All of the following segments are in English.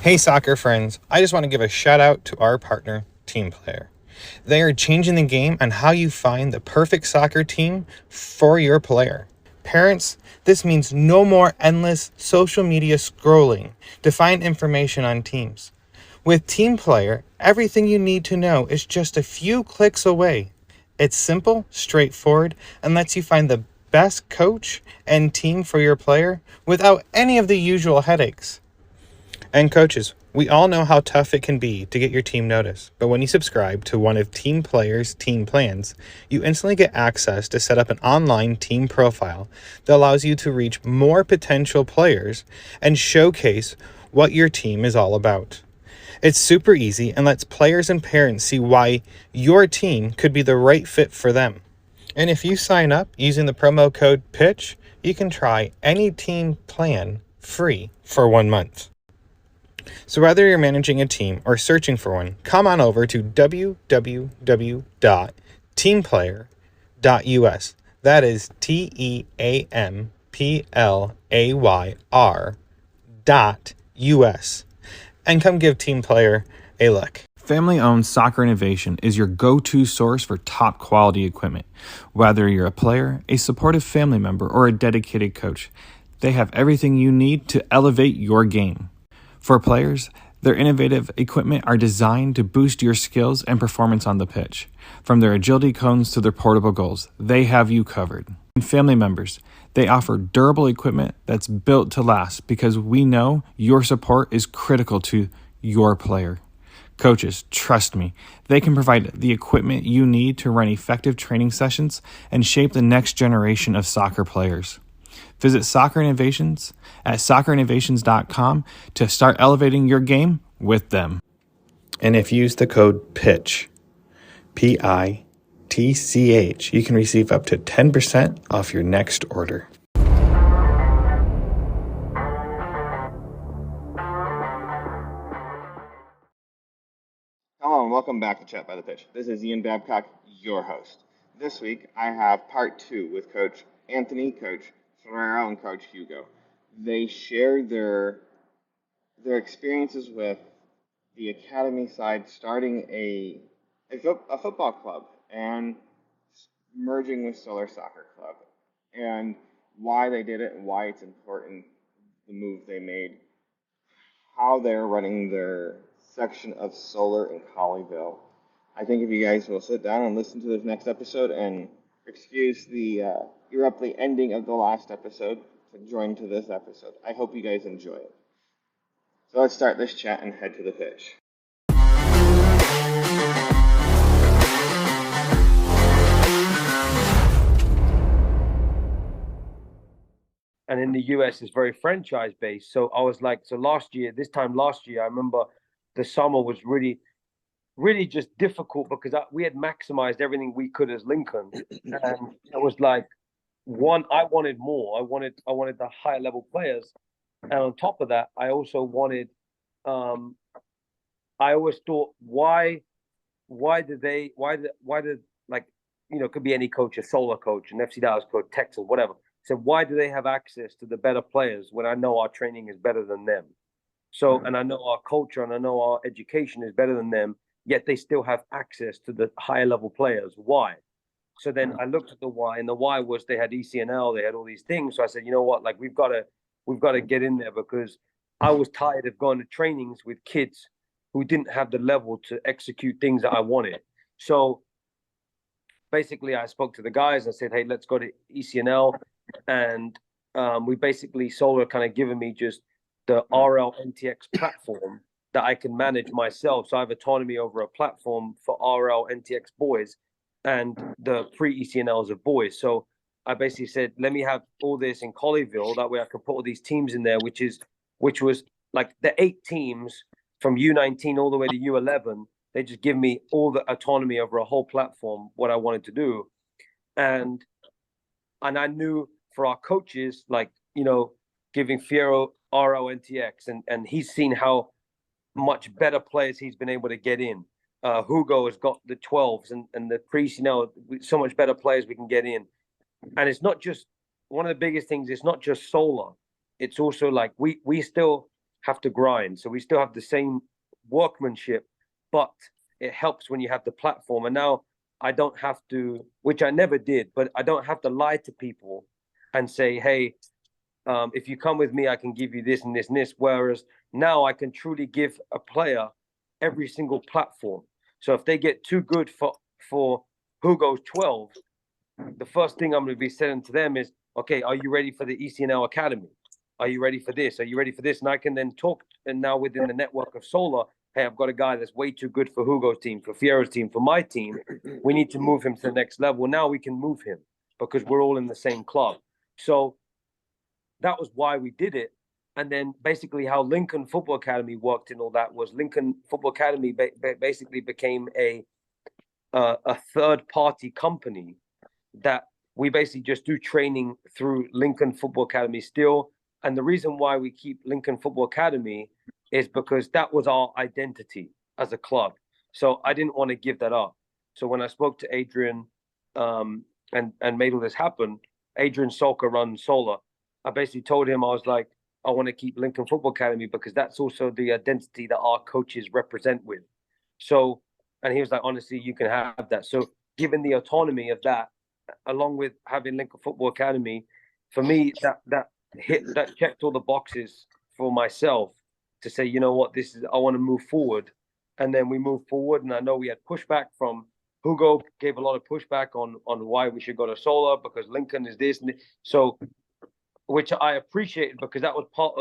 Hey soccer friends, I just want to give a shout out to our partner, Team Player. They are changing the game on how you find the perfect soccer team for your player. Parents, this means no more endless social media scrolling to find information on teams. With Team Player, everything you need to know is just a few clicks away. It's simple, straightforward, and lets you find the best coach and team for your player without any of the usual headaches. And coaches, we all know how tough it can be to get your team noticed, but when you subscribe to one of Team Player's team plans, you instantly get access to set up an online team profile that allows you to reach more potential players and showcase what your team is all about. It's super easy and lets players and parents see why your team could be the right fit for them. And if you sign up using the promo code PITCH, you can try any team plan free for 1 month. So whether you're managing a team or searching for one, come on over to www.teamplayer.us. That is TEAMPLAYR.US. And come give Team Player a look. Family-owned Soccer Innovation is your go-to source for top quality equipment. Whether you're a player, a supportive family member, or a dedicated coach, they have everything you need to elevate your game. For players, their innovative equipment are designed to boost your skills and performance on the pitch. From their agility cones to their portable goals, they have you covered. And family members, they offer durable equipment that's built to last because we know your support is critical to your player. Coaches, trust me, they can provide the equipment you need to run effective training sessions and shape the next generation of soccer players. Visit Soccer Innovations at soccerinnovations.com to start elevating your game with them. And if you use the code PITCH, PITCH, you can receive up to 10% off your next order. Hello and welcome back to Chat by the Pitch. This is Ian Babcock, your host. This week I have part two with Coach Anthony, Coach Fierro, and Coach Hugo. They share their experiences with the academy side, starting a football club and merging with Solar Soccer Club, and why they did it and why it's important, the move they made, how they're running their section of solar in Colleyville. I think if you guys will sit down and listen to this next episode and excuse the abruptly ending of the last episode to join to this episode, I hope you guys enjoy it. So let's start this chat and head to the pitch. And in the US, it's very franchise based. So I was like, so this time last year, I remember the summer was really, really just difficult because we had maximized everything we could as Lincoln, and it was like I wanted more. I wanted the higher level players, and on top of that, I also wanted. I always thought, why did like, it could be any coach, a Solar coach, an FC Dallas coach, Texas, whatever. So why do they have access to the better players when I know our training is better than them? So, and I know our culture and I know our education is better than them, yet they still have access to the higher level players. Why? So then I looked at the why, and the why was they had ECNL, they had all these things. So I said, you know what, like we've got to get in there, because I was tired of going to trainings with kids who didn't have the level to execute things that I wanted. So basically I spoke to the guys and said, hey, let's go to ECNL. And we basically, Solar kind of given me just the RL NTX platform that I can manage myself. So I have autonomy over a platform for RL NTX boys and the pre-ECNLs of boys. So I basically said, let me have all this in Colleyville. That way I can put all these teams in there, which was like the 8 teams from U19 all the way to U11. They just give me all the autonomy over a whole platform, what I wanted to do. And I knew for our coaches, like, giving Fierro RONTX, and he's seen how much better players he's been able to get in. Hugo has got the 12s and the priests, so much better players we can get in. And it's not just, one of the biggest things, it's not just Solar. It's also like we still, have to grind. So we still have the same workmanship, but it helps when you have the platform. And now I don't have to, which I never did, but I don't have to lie to people and say, hey, if you come with me, I can give you this and this and this. Whereas now I can truly give a player every single platform. So if they get too good for Hugo's 12, the first thing I'm going to be saying to them is, okay, are you ready for the ECNL Academy? Are you ready for this? Are you ready for this? And I can then talk, and now within the network of Solar, hey, I've got a guy that's way too good for Hugo's team, for Fierro's team, for my team. We need to move him to the next level. Now we can move him because we're all in the same club. So that was why we did it. And then basically how Lincoln Football Academy worked and all that was Lincoln Football Academy basically became a third-party company that we basically just do training through Lincoln Football Academy still. And the reason why we keep Lincoln Football Academy is because that was our identity as a club. So I didn't want to give that up. So when I spoke to Adrian and made all this happen, Adrian Solka runs Solar. I basically told him, I was like, I want to keep Lincoln Football Academy because that's also the identity that our coaches represent with. So, and he was like, honestly, you can have that. So given the autonomy of that, along with having Lincoln Football Academy, for me, that checked all the boxes for myself to say, you know what, this is, I want to move forward. And then we moved forward. And I know we had pushback from Hugo, gave a lot of pushback on why we should go to Solar because Lincoln is this and this. So, which I appreciated because that was part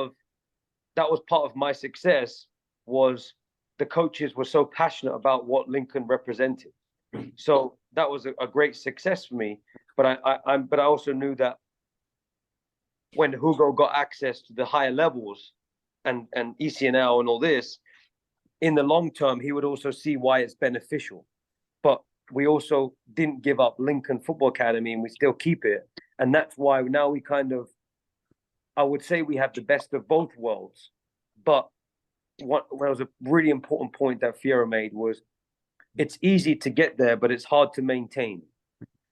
of my success was the coaches were so passionate about what Lincoln represented. So that was a great success for me. But I also knew that when Hugo got access to the higher levels and ECNL and all this, in the long term, he would also see why it's beneficial. But we also didn't give up Lincoln Football Academy and we still keep it. And that's why now we kind of, I would say we have the best of both worlds. But what was a really important point that Fierro made was it's easy to get there, but it's hard to maintain.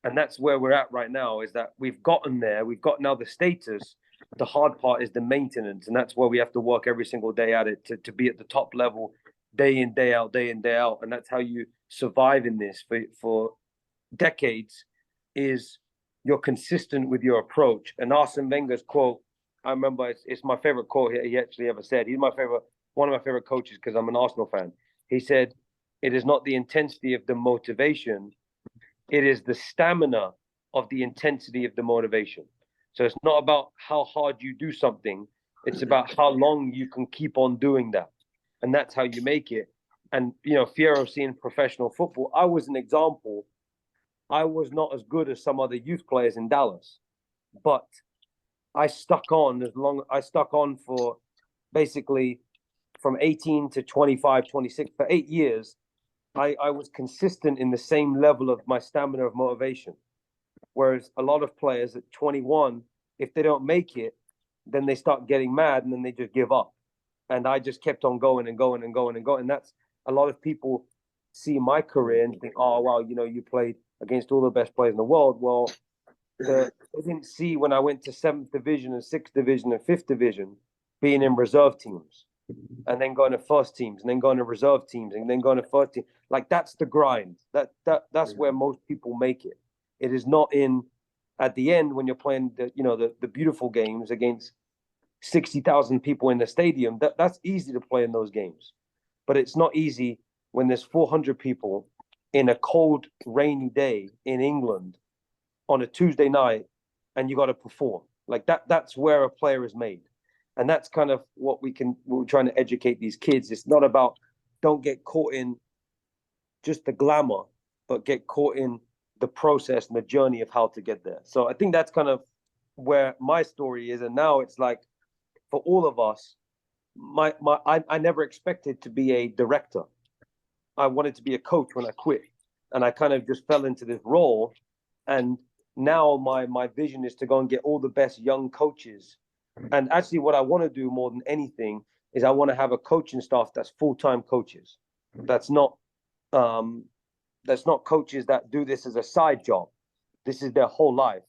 And that's where we're at right now, is that we've gotten there. We've got now the status. The hard part is the maintenance. And that's where we have to work every single day at it to be at the top level, day in, day out, day in, day out. And that's how you survive in this for decades, is you're consistent with your approach. And Arsene Wenger's quote, I remember it's my favorite quote he actually ever said. He's one of my favorite coaches because I'm an Arsenal fan. He said, it is not the intensity of the motivation, it is the stamina of the intensity of the motivation. So it's not about how hard you do something, it's about how long you can keep on doing that. And that's how you make it. And, you know, Fierro seeing professional football, I was an example. I was not as good as some other youth players in Dallas, but I stuck on for basically from 18 to 25, 26, for 8 years. I was consistent in the same level of my stamina of motivation. Whereas a lot of players at 21, if they don't make it, then they start getting mad and then they just give up. And I just kept on going and going and going and going. And that's, a lot of people see my career and think, oh, wow, you know, you played against all the best players in the world. Well, they didn't see when I went to 7th division and 6th division and 5th division, being in reserve teams and then going to first teams and then going to reserve teams and then going to first team. Like, that's the grind. That's where most people make it. It is not in at the end when you're playing the beautiful games against 60,000 people in the stadium. That's easy to play in those games. But it's not easy when there's 400 people in a cold, rainy day in England on a Tuesday night and you got to perform. Like that's where a player is made. And that's kind of what we're trying to educate these kids. It's not about, don't get caught in just the glamour, but get caught in the process and the journey of how to get there. So I think that's kind of where my story is. And now it's like, for all of us, I never expected to be a director. I wanted to be a coach when I quit. And I kind of just fell into this role. And now my vision is to go and get all the best young coaches. And actually what I want to do more than anything is I want to have a coaching staff that's full-time coaches. That's not coaches that do this as a side job. This is their whole life.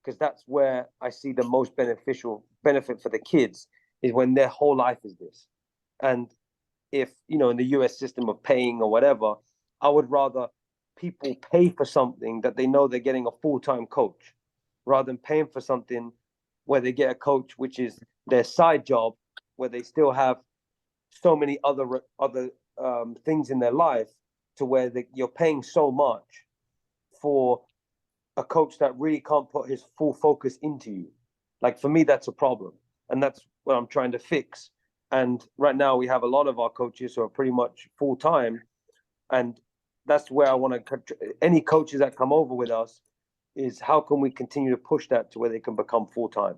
Because that's where I see the most benefit for the kids, is when their whole life is this. And if, you know, in the US system of paying or whatever, I would rather people pay for something that they know they're getting a full-time coach rather than paying for something where they get a coach which is their side job, where they still have so many other things in their life, to where you're paying so much for a coach that really can't put his full focus into you. Like, for me, that's a problem, and that's what I'm trying to fix. And right now we have a lot of our coaches who are pretty much full time, and that's where I want to. Any coaches that come over with us, is how can we continue to push that to where they can become full time?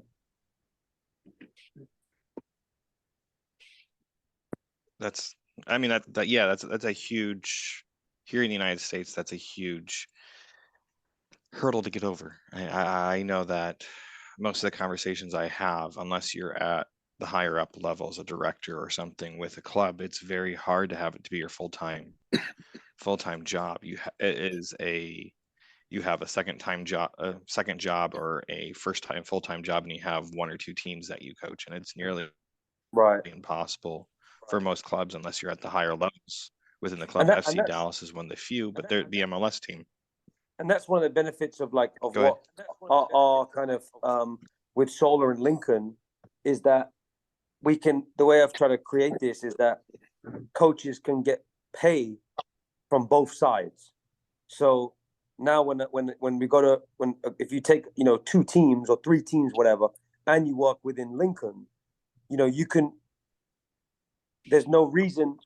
That's, I mean, that's a huge, here in the United States, that's a huge hurdle to get over. I know that most of the conversations I have, unless you're at the higher up levels, a director or something with a club, it's very hard to have it to be your full-time job. You have a second job or a first time full-time job, and you have one or two teams that you coach, and it's nearly Right. impossible for most clubs unless you're at the higher levels within the club. And FC Dallas is one of the few, but they're the MLS team. And that's one of the benefits of what ahead. our kind of with Solar and Lincoln is that we can, the way I've tried to create this is that coaches can get pay from both sides. So now when we go to, if you take, you know, 2 teams or 3 teams, whatever, and you work within Lincoln, you know, you can, there's no reason.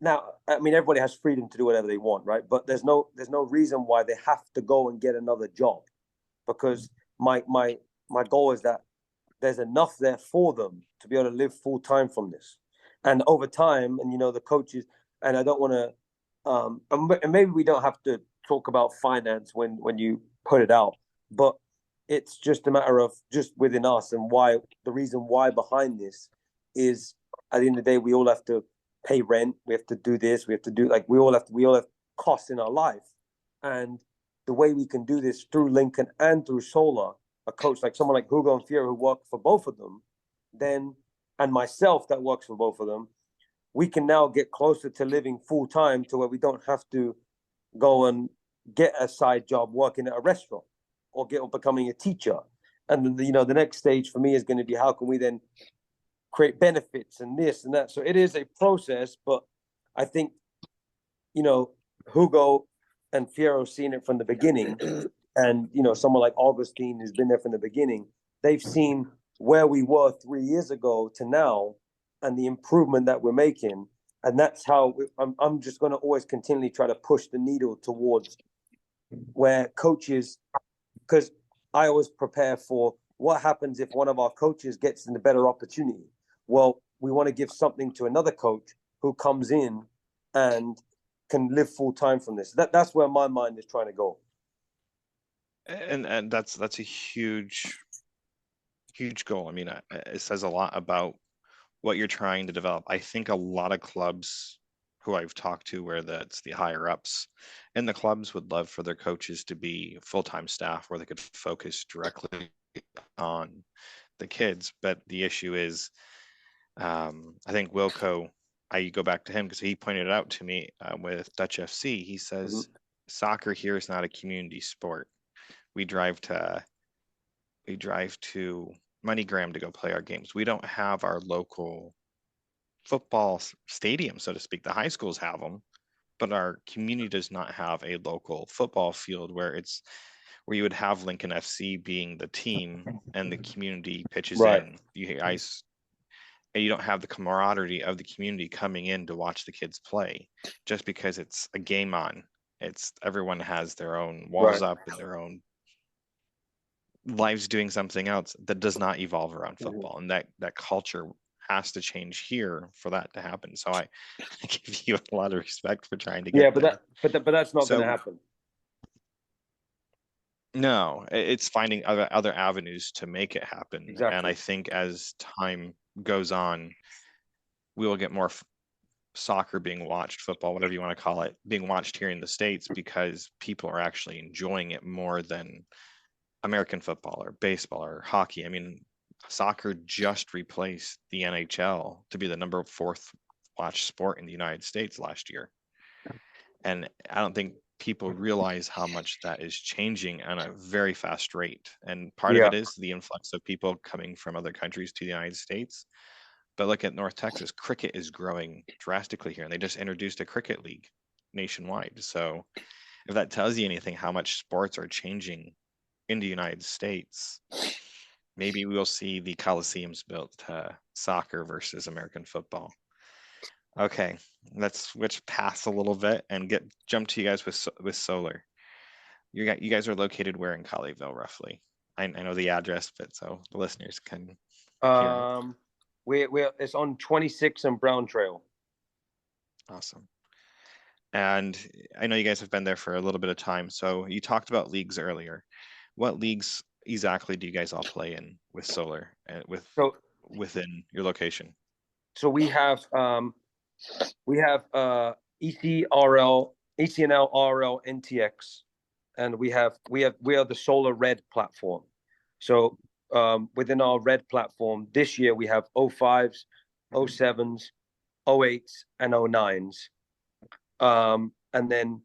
Now, I mean, everybody has freedom to do whatever they want, right? But there's no reason why they have to go and get another job, because my goal is that there's enough there for them to be able to live full time from this, and over time, and you know, the coaches, and I don't want to, and maybe we don't have to talk about finance when you put it out, but it's just a matter of just within us, and why the reason why behind this is, at the end of the day, we all have to pay rent, we have to do this, we have to do, like, we all have costs in our life. And the way we can do this through Lincoln and through Solar, a coach like someone like Hugo and Fierro who work for both of them, then, and myself that works for both of them, we can now get closer to living full time, to where we don't have to go and get a side job working at a restaurant or becoming a teacher. And you know, the next stage for me is going to be, how can we then create benefits and this and that. So it is a process, but I think, you know, Hugo and Fierro seen it from the beginning, and you know, someone like Augustine who's been there from the beginning, they've seen where we were 3 years ago to now, and the improvement that we're making, and that's how I'm just going to always continually try to push the needle towards where coaches, because I always prepare for what happens if one of our coaches gets in a better opportunity. Well, we want to give something to another coach who comes in and can live full time from this. That's where my mind is trying to go. And that's a huge goal. I mean, it says a lot about what you're trying to develop. I think a lot of clubs who I've talked to, where that's the higher ups in the clubs, would love for their coaches to be full-time staff where they could focus directly on the kids. But the issue is, I think Wilco, I go back to him because he pointed it out to me with Dutch FC. He says, soccer here is not a community sport. We drive to MoneyGram to go play our games. We don't have our local football stadium, so to speak. The high schools have them, but our community does not have a local football field where you would have Lincoln FC being the team and the community pitches in. You guys, and you don't have the camaraderie of the community coming in to watch the kids play, just because it's a game on. It's, everyone has their own walls up and their own lives doing something else that does not evolve around football. And that culture has to change here for that to happen. So I give you a lot of respect for trying to get there. But that's not going to happen. No, it's finding other avenues to make it happen. Exactly. And I think as time goes on, we will get more soccer being watched, football, whatever you want to call it, being watched here in the States, because people are actually enjoying it more than American football or baseball or hockey. I mean, soccer just replaced the NHL to be the number 4th watched sport in the United States last year. And I don't think people realize how much that is changing on a very fast rate. And part of Yeah. it is the influx of people coming from other countries to the United States. But look at North Texas, cricket is growing drastically here, and they just introduced a cricket league nationwide. So if that tells you anything, how much sports are changing in the United States, maybe we'll see the Coliseums built to soccer versus American football. Okay, let's switch paths a little bit and jump to you guys with solar. You guys are located where in Colleyville, roughly? I know the address, but so the listeners can hear it. We're it's on 26 and Brown Trail. Awesome. And I know you guys have been there for a little bit of time. So you talked about leagues earlier. What leagues exactly do you guys all play in with solar and within your location? So we have ECRL, ECNL, RL, NTX, and we are the Solar Red platform. So within our Red platform, this year we have 05s, 07s, 08s, and 09s. And then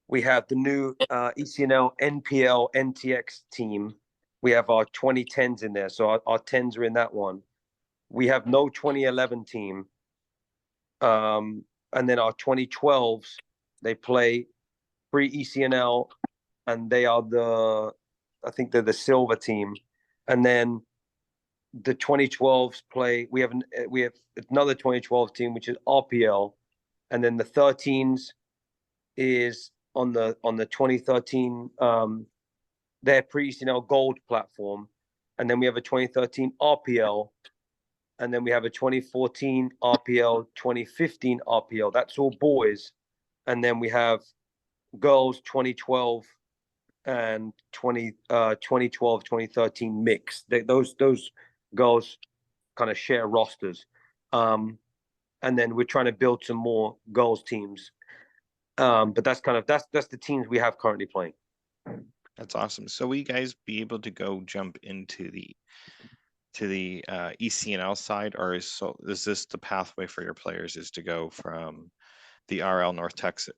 we have the new ECNL, NPL, NTX team. We have our 2010s in there. So our 10s are in that one. We have no 2011 team. And then our 2012s, they play pre-ECNL, and they are I think they're the silver team. And then the 2012s play, we have another 2012 team, which is RPL. And then the 13s is on the 2013, their pre-ECNL gold platform. And then we have a 2013 RPL. And then we have a 2014 RPL, 2015 RPL. That's all boys. And then we have girls 2012 and 2012, 2013 mixed. Those girls kind of share rosters. And then we're trying to build some more girls teams. But that's the teams we have currently playing. That's awesome. So will you guys be able to go jump into the ECNL side, or is this the pathway for your players, is to go from the RL North Texas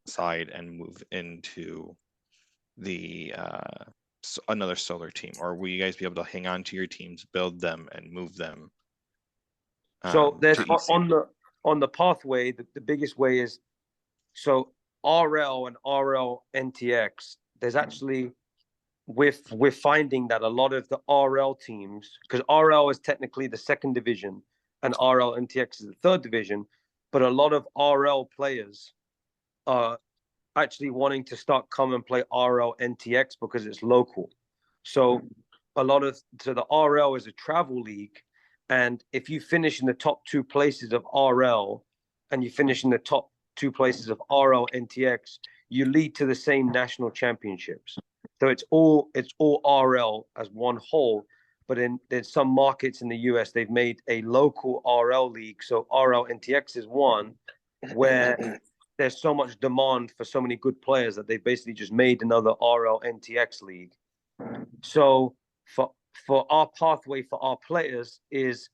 side and move into the another solar team, or will you guys be able to hang on to your teams, build them, and move them? So there's on the pathway, the biggest way is so RL and RL NTX. There's actually we're finding that a lot of the RL teams, because RL is technically the 2nd division and RL NTX is the 3rd division, but a lot of RL players are actually wanting to start come and play RL NTX because it's local. So the RL is a travel league, and if you finish in the top 2 places of RL and you finish in the top 2 places of RL NTX, you lead to the same national championships. So it's all RL as one whole, but there's some markets in the US, they've made a local RL league. So RL NTX is one where there's so much demand for so many good players that they basically just made another RL NTX league. So for our pathway for our players is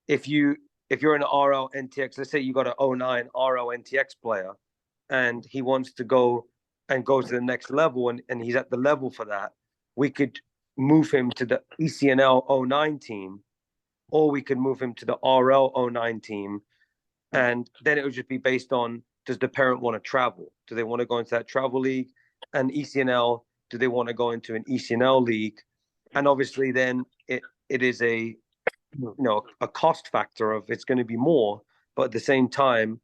if you're an RL NTX, let's say you got an 09 RL NTX player and he wants to go to the next level and he's at the level for that, we could move him to the ECNL 09 team, or we could move him to the RL 09 team. And then it would just be based on, does the parent want to travel? Do they want to go into that travel league? And ECNL, do they want to go into an ECNL league? And obviously then it is a cost factor of it's going to be more, but at the same time,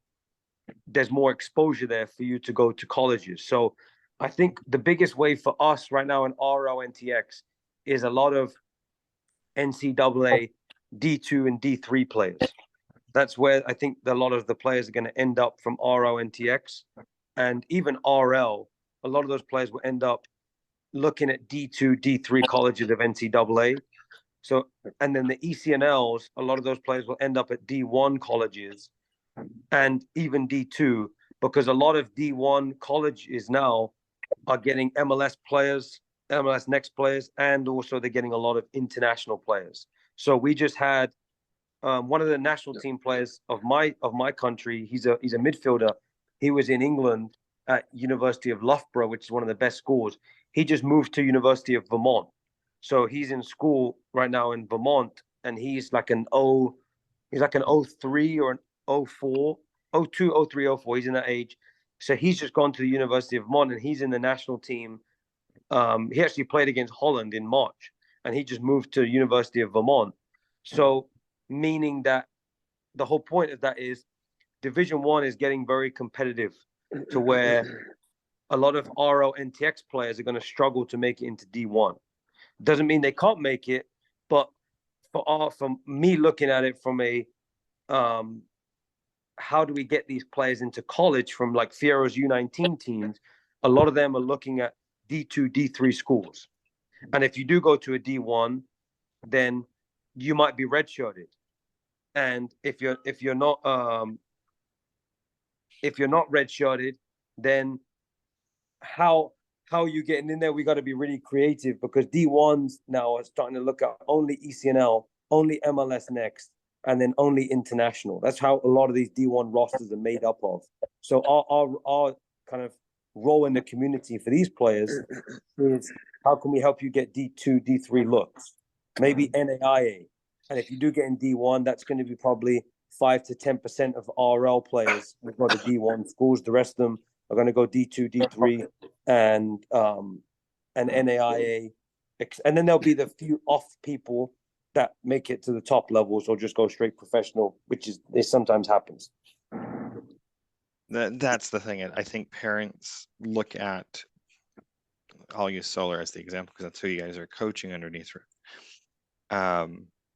there's more exposure there for you to go to colleges. So I think the biggest way for us right now in RL NTX is a lot of NCAA D2 and D3 players. That's where I think a lot of the players are going to end up from RL NTX. And even RL, a lot of those players will end up looking at D2, D3 colleges of NCAA. So, and then the ECNLs, a lot of those players will end up at D1 colleges and even D2, because a lot of D1 colleges now are getting MLS players MLS Next players, and also they're getting a lot of international players. So we just had one of the national team players of my country. He's a midfielder. He was in England at University of Loughborough, which is one of the best schools. He just moved to University of Vermont, so he's in school right now in Vermont, and he's like an 03 or an 04, 02, 03, 04. He's in that age. So he's just gone to the University of Vermont, and he's in the national team. He actually played against Holland in March, and he just moved to University of Vermont. So meaning that the whole point of that is Division One is getting very competitive to where a lot of RO NTX players are going to struggle to make it into D1. Doesn't mean they can't make it, but from me looking at it from a how do we get these players into college from like Fierro's U19 teams? A lot of them are looking at D2, D3 schools. And if you do go to a D1, then you might be redshirted. And if you're not redshirted, then how are you getting in there? We got to be really creative, because D1s now are starting to look at only ECNL, only MLS Next, and then only international. That's how a lot of these D1 rosters are made up of. So our kind of role in the community for these players is, how can we help you get D2, D3 looks? Maybe NAIA. And if you do get in D1, that's going to be probably 5 to 10% of RL players will go to D1 schools. The rest of them are going to go D2, D3, and NAIA. And then there'll be the few off people that make it to the top levels or just go straight professional, which sometimes happens. That's the thing. I think parents look at, I'll use Solar as the example because that's who you guys are coaching underneath,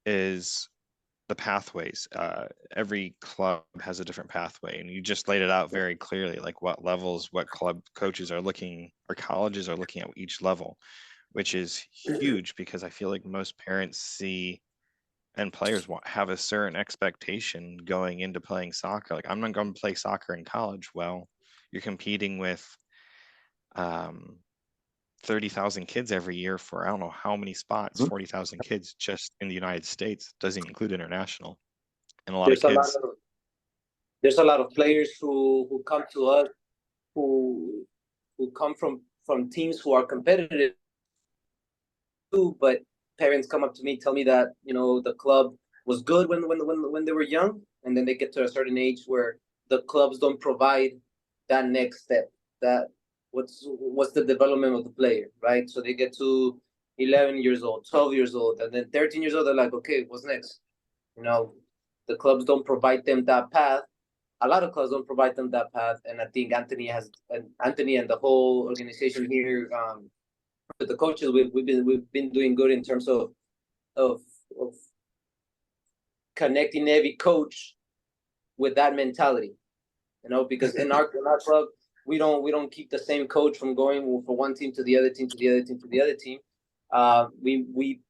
is the pathways. Every club has a different pathway, and you just laid it out very clearly, like what levels, what club coaches are looking, or colleges are looking at each level, which is huge, because I feel like most parents see, and players have a certain expectation going into playing soccer. Like, I'm not going to play soccer in college. Well, you're competing with 30,000 kids every year for I don't know how many spots, 40,000 kids just in the United States, doesn't include international. And a lot of kids. There's a lot of players who come to us who come from teams who are competitive too, but parents come up to me, tell me that, the club was good when they were young, and then they get to a certain age where the clubs don't provide that next step, that what's the development of the player, right? So they get to 11 years old, 12 years old, and then 13 years old, they're like, okay, what's next? The clubs don't provide them that path. A lot of clubs don't provide them that path, and I think Anthony and the whole organization here, with the coaches, we've been doing good in terms of connecting every coach with that mentality, because in our club, we don't keep the same coach from going from one team to the other team to the other team to the other team. We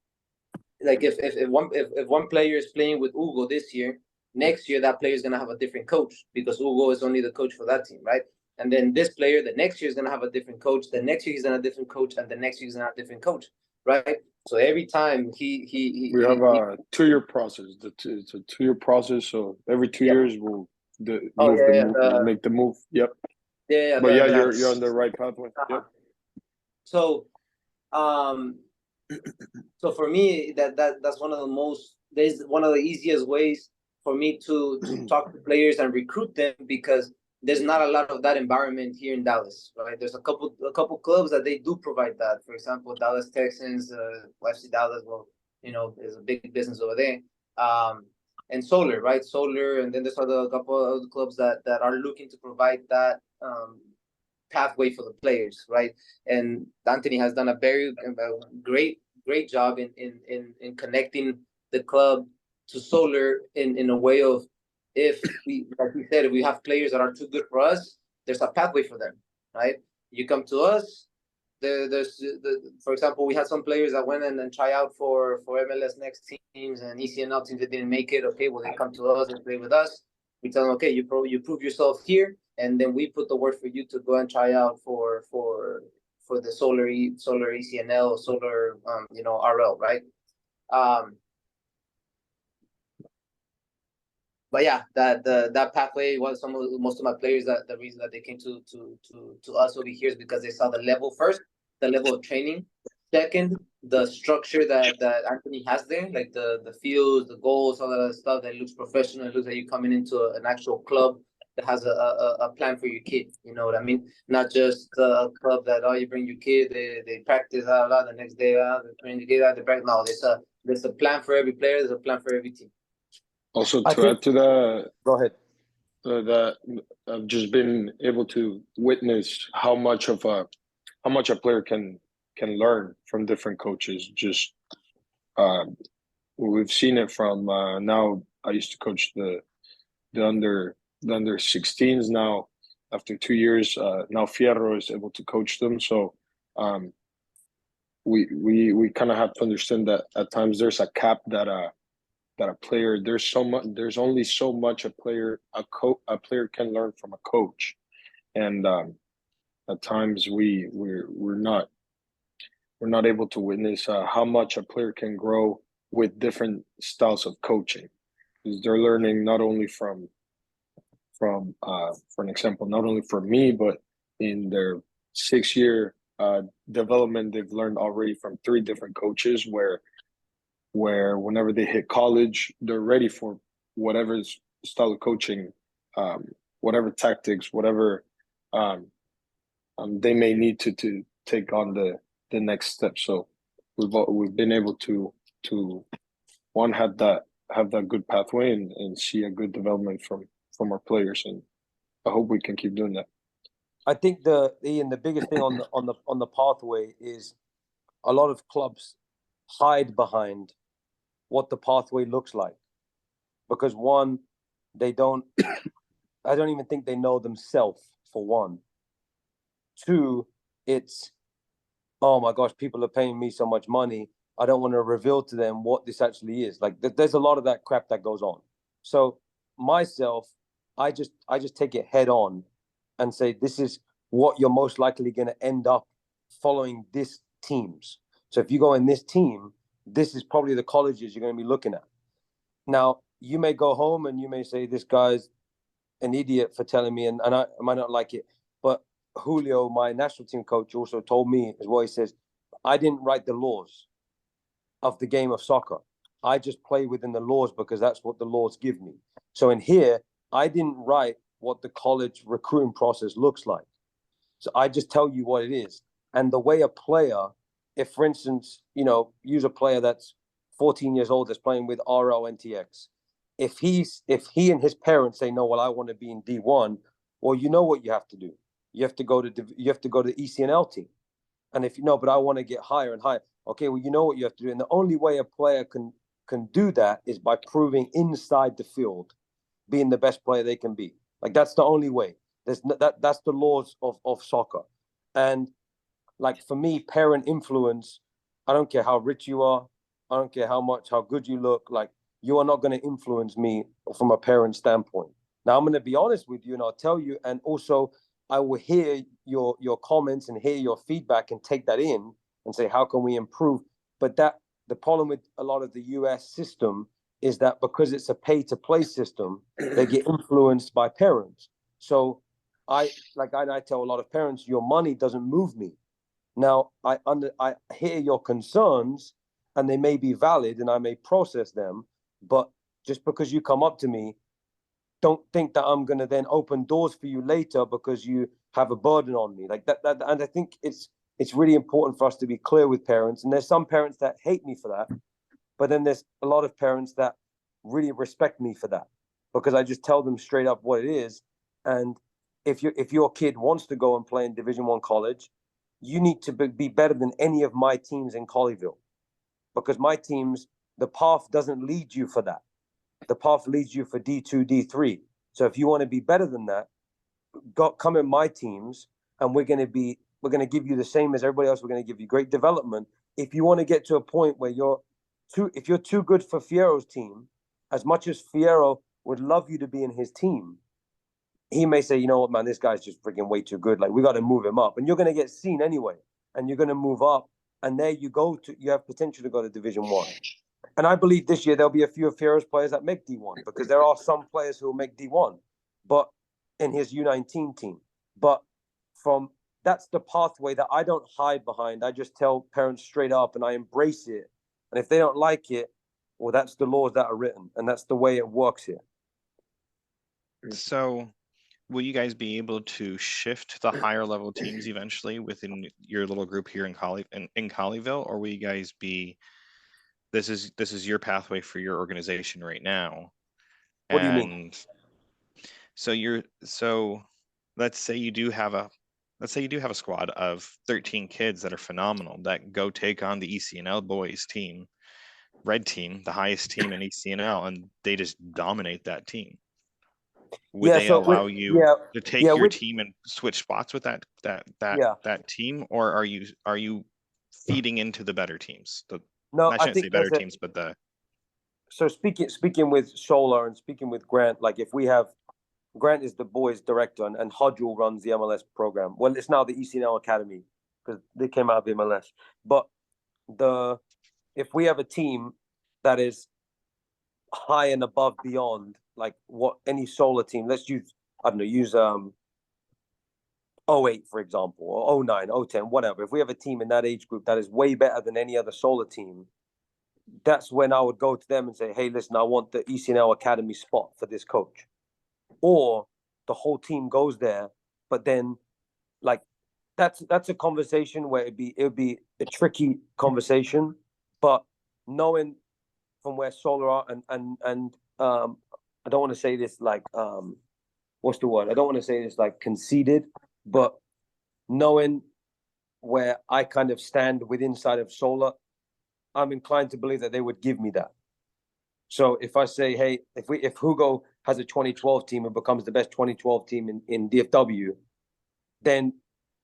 like if one player is playing with Hugo this year, next year that player is gonna have a different coach, because Hugo is only the coach for that team, right? And then this player, the next year is gonna have a different coach. The next year he's gonna have a different coach, and the next year he's gonna have a different coach, right? So every time we have a 2-year process. It's a 2-year process. So every 2 years we'll make the move. Yep. Yeah. But you're on the right pathway. Yep. So for me, that's one of the easiest ways for me to talk to players and recruit them, because there's not a lot of that environment here in Dallas, right? There's a couple clubs that they do provide that. For example, Dallas Texans, FC Dallas, there's a big business over there. And Solar, right? Solar, and then there's a couple of other clubs that are looking to provide that pathway for the players, right? And Anthony has done a very great job in connecting the club to Solar in a way of, if we have players that are too good for us, there's a pathway for them, right? You come to us. For example, we had some players that went and try out for MLS Next teams and ECNL teams that didn't make it. Okay, well, they come to us and play with us. We tell them, okay, you prove yourself here, and then we put the word for you to go and try out for the solar ECNL or solar RL, right? But yeah, that pathway was most of my players, that the reason that they came to us over here is because they saw the level first, the level of training. Second, the structure that Anthony has there, like the fields, the goals, all that other stuff that looks professional. It looks like you're coming into an actual club that has a plan for your kid. You know what I mean? Not just a club that you bring your kid, they practice, the next day, they train the kid, they practice. No, there's a plan for every player. There's a plan for every team. Also, to add to that, go ahead. That I've just been able to witness how much a player can learn from different coaches. Just we've seen it from now. I used to coach the under 16s. Now, after 2 years, now Fierro is able to coach them. So we kind of have to understand that at times there's a cap that a player, there's only so much a player can learn from a coach. And at times we're not able to witness how much a player can grow with different styles of coaching, because they're learning not only from for an example, not only from me, but in their 6-year development, they've learned already from 3 different coaches, where whenever they hit college, they're ready for whatever style of coaching, whatever tactics, whatever they may need to take on the next step. So we've been able to one, have that good pathway and see a good development from our players, and I hope we can keep doing that. I think the biggest thing on the pathway is a lot of clubs hide behind what the pathway looks like, because one, they don't I don't even think they know themselves, for one. 2, it's, oh my gosh, people are paying me so much money, I don't want to reveal to them what this actually is. Like, there's a lot of that crap that goes on. So myself, I just take it head on and say, this is what you're most likely going to end up following this teams. So if you go in this team, this is probably the colleges you're going to be looking at. Now, you may go home and you may say, this guy's an idiot for telling me, and I might not like it. But Julio, my national team coach, also told me as well. He says, I didn't write the laws of the game of soccer. I just play within the laws because that's what the laws give me. So in here, I didn't write what the college recruiting process looks like. So I just tell you what it is. And the way a player, if for instance, use a player that's 14 years old that's playing with RL NTX, if he and his parents say, no, well, I want to be in D1, well, you know what you have to do. You have to go to the ECNL team. And if but I want to get higher and higher. Okay, well, you know what you have to do. And the only way a player can do that is by proving inside the field, being the best player they can be. Like, that's the only way. That's the laws of soccer. And like, for me, parent influence, I don't care how rich you are, I don't care how good you look, like, you are not going to influence me from a parent standpoint. Now, I'm going to be honest with you, and I'll tell you, and also I will hear your comments and hear your feedback and take that in and say, how can we improve? But the problem with a lot of the US system is that because it's a pay-to-play system, they get influenced by parents. So I tell a lot of parents, your money doesn't move me. Now, I hear your concerns, and they may be valid, and I may process them, but just because you come up to me, don't think that I'm going to then open doors for you later because you have a burden on me. Like that, and I think it's really important for us to be clear with parents. And there's some parents that hate me for that, but then there's a lot of parents that really respect me for that, because I just tell them straight up what it is. And if your kid wants to go and play in Division I college, you need to be better than any of my teams in Colleyville, because my teams, the path doesn't lead you for that. The path leads you for D2, D3. So if you want to be better than that, come in my teams, and we're going to give you the same as everybody else. We're going to give you great development. If you want to get to a point where if you're too good for Fierro's team, as much as Fierro would love you to be in his team, he may say, you know what, man, this guy's just freaking way too good. Like, we got to move him up, and you're going to get seen anyway. and you're going to move up, and there you have potential to go to Division 1. And I believe this year there'll be a few of Fierro's players that make D1, because there are some players who will make D1, but in his U19 team. But that's the pathway that I don't hide behind. I just tell parents straight up, and I embrace it. And if they don't like it, well, that's the laws that are written, and that's the way it works here. So will you guys be able to shift to the higher level teams eventually within your little group here in Colleyville, or will you guys be, this is your pathway for your organization right now? What do you mean? So let's say you do have a squad of 13 kids that are phenomenal that go take on the ECNL boys team, red team, the highest team in ECNL, and they just dominate that team. Would they allow you to take your team and switch spots with that team, or are you feeding into the better teams? I shouldn't say better teams, but so speaking with Solar and speaking with Grant, like if we have Grant is the boys director, and Hugo runs the MLS program. Well, it's now the ECNL Academy because they came out of the MLS. But if we have a team that is high and above beyond, like what any Solar team, let's use 08, for example, or 09, 010, whatever. If we have a team in that age group that is way better than any other Solar team, that's when I would go to them and say, hey, listen, I want the ECNL Academy spot for this coach. Or the whole team goes there, but then like that's a conversation where it would be a tricky conversation. But knowing from where Solar are, and I don't want to say this like what's the word? I don't want to say this like conceited, but knowing where I kind of stand with inside of Solar, I'm inclined to believe that they would give me that. So if I say, hey, if Hugo has a 2012 team and becomes the best 2012 team in DFW, then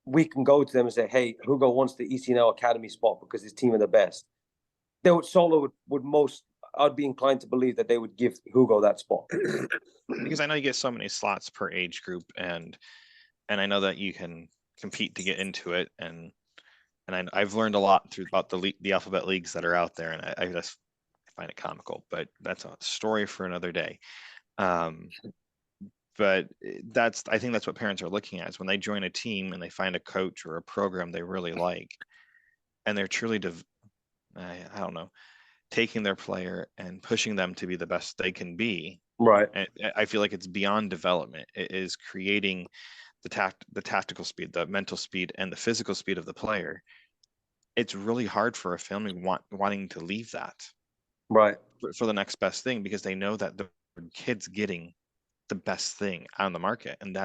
we can go to them and say, hey, Hugo wants the ECNL Academy spot because his team are the best. Solar I'd be inclined to believe that they would give Hugo that spot. Because I know you get so many slots per age group, and I know that you can compete to get into it, and I've learned a lot about the alphabet leagues that are out there, and I just find it comical, but that's a story for another day. But I think that's what parents are looking at, is when they join a team and they find a coach or a program they really like, and they're truly I don't know, taking their player and pushing them to be the best they can be. Right. And I feel like it's beyond development. It is creating the tactical speed, the mental speed, and the physical speed of the player. It's really hard for a family wanting to leave that. Right. For the next best thing, because they know that the kid's getting the best thing on the market. And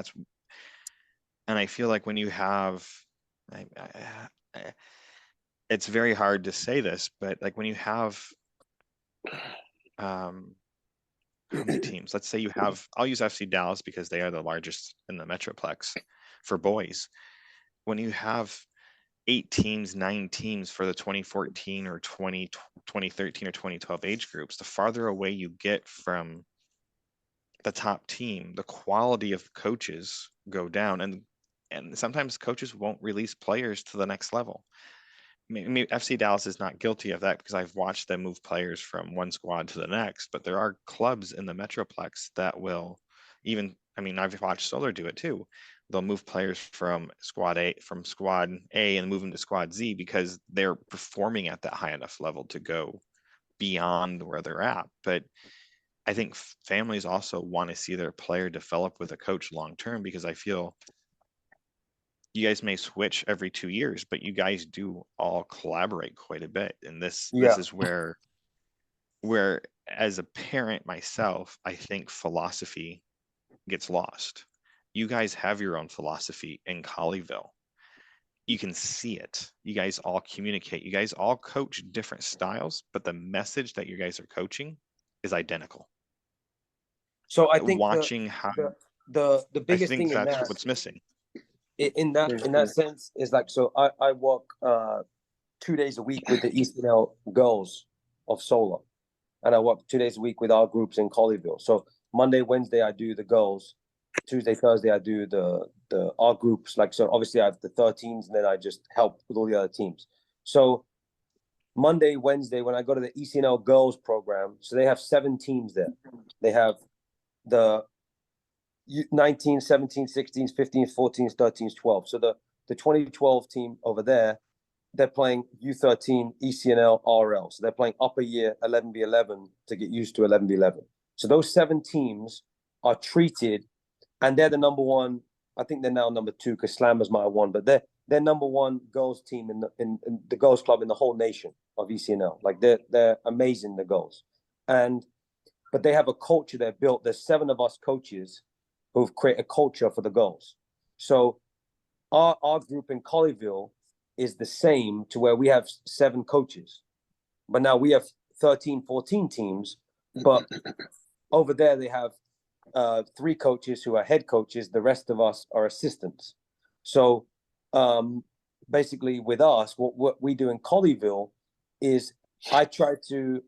I feel like when you have, it's very hard to say this, but like when you have, how many teams? Let's say you have, I'll use FC Dallas because they are the largest in the Metroplex for boys. When you have 8 teams, 9 teams for the 2014 or 2013 or 2012 age groups, the farther away you get from the top team, the quality of coaches go down, and sometimes coaches won't release players to the next level. Maybe FC Dallas is not guilty of that because I've watched them move players from one squad to the next, but there are clubs in the Metroplex that will I've watched Solar do it too. They'll move players from squad A and move them to squad Z because they're performing at that high enough level to go beyond where they're at. But I think families also want to see their player develop with a coach long term, because I feel you guys may switch every 2 years, but you guys do all collaborate quite a bit. And this is where as a parent myself, I think philosophy gets lost. You guys have your own philosophy in Colleyville. You can see it. You guys all communicate. You guys all coach different styles, but the message that you guys are coaching is identical. So I think the biggest thing in that's what's missing. In that sense is like, so I work 2 days a week with the ECNL girls of Solar, and I work 2 days a week with our groups in Colleyville. So Monday, Wednesday I do the girls, Tuesday, Thursday, I do the our groups. Like, so obviously I have the 13s, and then I just help with all the other teams. So Monday, Wednesday, when I go to the ECNL girls program, so they have 7 teams there. They have the 19, 17, 16, 15, 14, 13, 12. So the 2012 team over there, they're playing U13, ECNL, RL. So they're playing upper year 11v11 to get used to 11v11. So those 7 teams are treated, and they're the number one. I think they're now number 2 because Slammers might have won, but they're number 1 girls team in the girls club in the whole nation of ECNL. Like they're amazing, the girls. But they have a culture they're built. There's 7 of us coaches who've created a culture for the girls. So our group in Colleyville is the same, to where we have 7 coaches, but now we have 13, 14 teams. But over there they have 3 coaches who are head coaches. The rest of us are assistants. So basically with us, what we do in Colleyville is I try to,